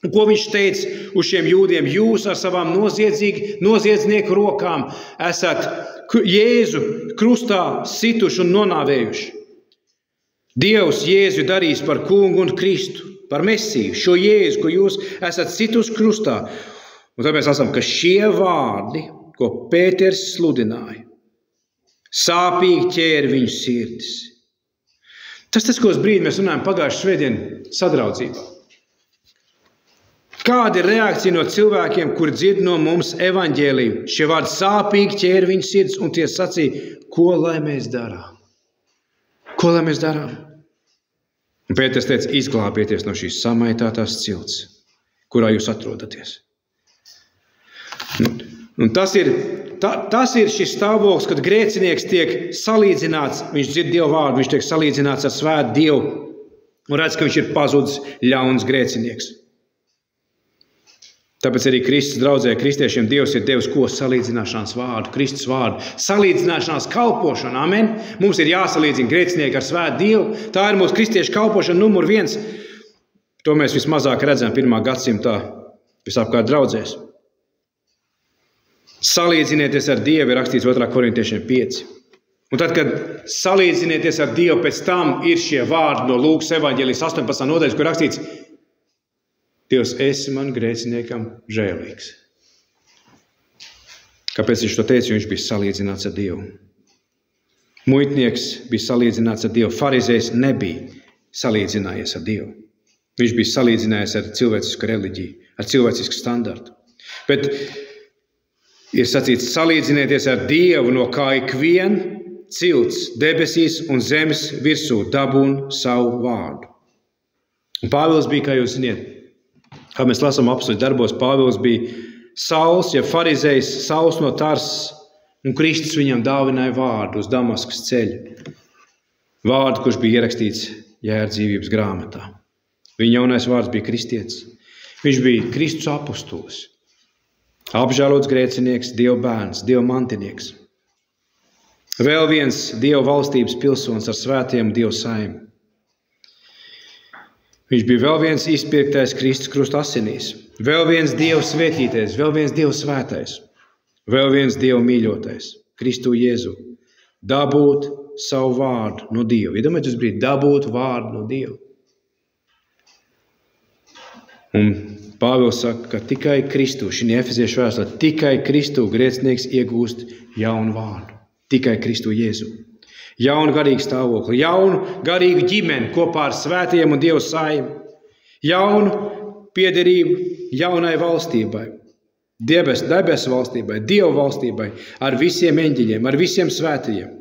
ko viņš teica uz šiem jūdiem, jūs ar savām noziedznieku rokām esat Jēzu krustā situši un nonāvējuši. Dievs Jēzu darīs par kungu un Kristu, par Mesiju, šo Jēzu, ko jūs esat situši krustā. Un tad mēs esam, ka šie vārdi, ko Pēters sludināja, sāpīgi ķēra viņu sirdis. Tas, ko uz brīdi mēs runājam pagājušajā svētdien sadraudzībā. Kāda ir reakcija no cilvēkiem, kuri dzird no mums evaņģēliju? Šie vārdi sāpīgi ķēra viņu sirdis, un tie sacīja, ko lai mēs darām? Ko lai mēs darām? Un Pēters teica, izglābieties no šīs samaitātās cilts, kurā jūs atrodaties. Un tas ir šis stāvoklis, kad grēcinieks tiek salīdzināts, viņš dzird Dievu vārdu, viņš tiek salīdzināts ar svētu Dievu un redz, ka viņš ir pazudis ļauns grēcinieks. Tāpēc arī Kristus draudzē kristiešiem Dievs ir devis ko salīdzināšanās vārdu, Kristus vārdu, salīdzināšanās kalpošanu, amen. Mums ir jāsalīdzina grēcinieki ar svētu Dievu, tā ir mūsu kristiešu kalpošana numur 1. To mēs vismazāk redzam 1. gadsimtā visapkārt draudzēs. Salīdzinieties ar Dievu, ir rakstīts 2. korintiešiem 5. Un tad, kad salīdzinieties ar Dievu, pēc tam ir šie vārdi no Lūkas evaņģēlijas 18. nodaļas, kur rakstīts, Dievs, esi man grēciniekam žēlīgs. Kāpēc viņš to teica? Jo viņš bija salīdzināts ar Dievu. Muitnieks bija salīdzināts ar Dievu. Farizējs nebija salīdzinājies ar Dievu. Viņš bija salīdzinājies ar cilvēcisku reliģiju, ar cilvēcisku standartu. Bet ir sacīts, salīdzinieties ar Dievu, no kā ikvien cilts debesīs un zemes virsū dabūn savu vārdu. Un Pāvils bija, kā jūs ziniet, kā mēs lasām apostļu darbos, Pāvils bija Sauls, ja farizējs, Sauls no Tarsas, un Kristus viņam dāvināja vārdu uz Damaskas ceļa. Vārdu, kurš bija ierakstīts Jērdzīvības grāmatā. Viņa jaunais vārds bija kristietis. Viņš bija Kristus apostols. Apžēlots grēcinieks, Dieva bērns, Dieva mantinieks. Vēl viens Dieva valstības pilsonis ar svētiem Dieva saimi. Viņš bija vēl viens izpirktais Kristus krusta asinīs. Vēl viens Dieva svētītais, vēl viens Dieva svētais. Vēl viens Dieva mīļotais, Kristu Jēzu. Dabūt savu vārdu no Dieva. Iedomājieties, brīdi, dabūt vārdu no Dieva. Un Pāvils saka, ka tikai Kristu, šī Efeziešu vēstulē, tikai Kristu grēcinieks iegūst jaunu vārdu. Tikai Kristu Jēzu. Jaunu garīgu stāvokli, jaunu garīgu ģimeni kopā ar svētajiem un Dieva saimi. Jaunu piederību jaunai valstībai. Debesu valstībai, Dieva valstībai, ar visiem eņģeļiem, ar visiem svētajiem.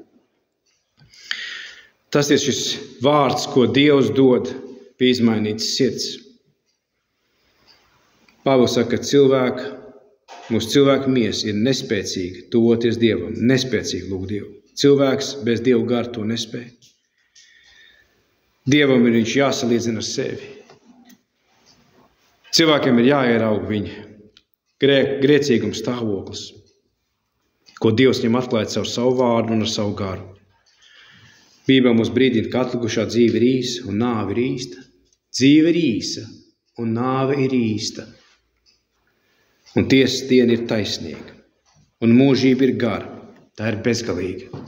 Tas ir šis vārds, ko Dievs dod pie izmainītas sirds. Pāvils saka, ka cilvēka mūsu cilvēka miesa ir nespēcīga tuvoties Dievam, nespēcīga lūgt Dievu. Cilvēks bez Dievu garu to nespēj. Dievam ir viņš jāsalīdzina ar sevi. Cilvēkiem ir jāieraug viņa grēcīguma stāvoklis, ko Dievs viņam atklāja caur savu vārdu un ar savu garu. Bībelē mums brīdina, ka atlikušā dzīve ir īsa un nāve ir īsta. Dzīve ir īsa un nāve ir īsta. Un tiesas diena ir taisnīga. Un mūžība ir gara. Tā ir bezgalīga.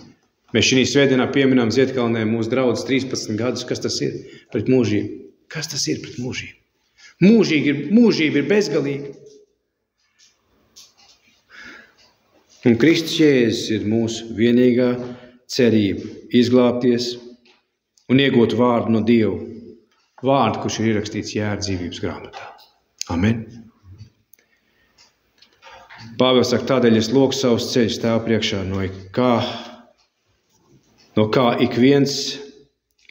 Mēs šī svētdienā pieminām Ziedkalnē mūsu draudzes 13 gadus. Kas tas ir pret mūžību? Kas tas ir pret mūžību? Mūžība ir bezgalīga. Un Kristus Jēzus ir mūsu vienīgā cerība izglābties un iegūt vārdu no Dieva. Vārdu, kurš ir ierakstīts Jēra dzīvības grāmatā. Amen. Pāvils saka, tādēļ es loku savus ceļus Tēva priekšā, no kā ik viens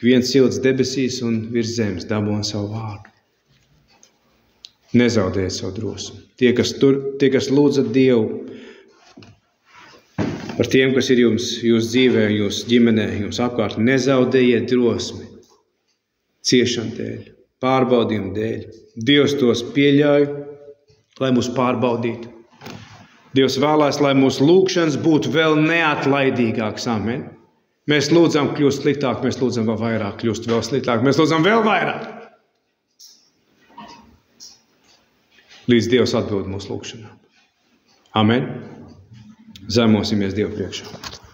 cilts debesīs un virs zemes dabūna savu vārdu. Nezaudējiet savu drosmi. Tie, kas lūdzat Dievu par tiem, kas ir jūsu dzīvē, jūsu ģimenē, jums apkārt, nezaudējiet drosmi ciešanu dēļ, pārbaudījumu dēļ. Dievs tos pieļauj, lai mūs pārbaudītu. Dievs vēlēs, lai mūsu lūgšanas būtu vēl neatlaidīgāks. Amen. Mēs lūdzam kļūst sliktāk, mēs lūdzam vēl vairāk, kļūst vēl sliktāk, mēs lūdzam vēl vairāk. Līdz Dievs atbild mūsu lūgšanām. Amen. Zemosimies Dievu priekšā.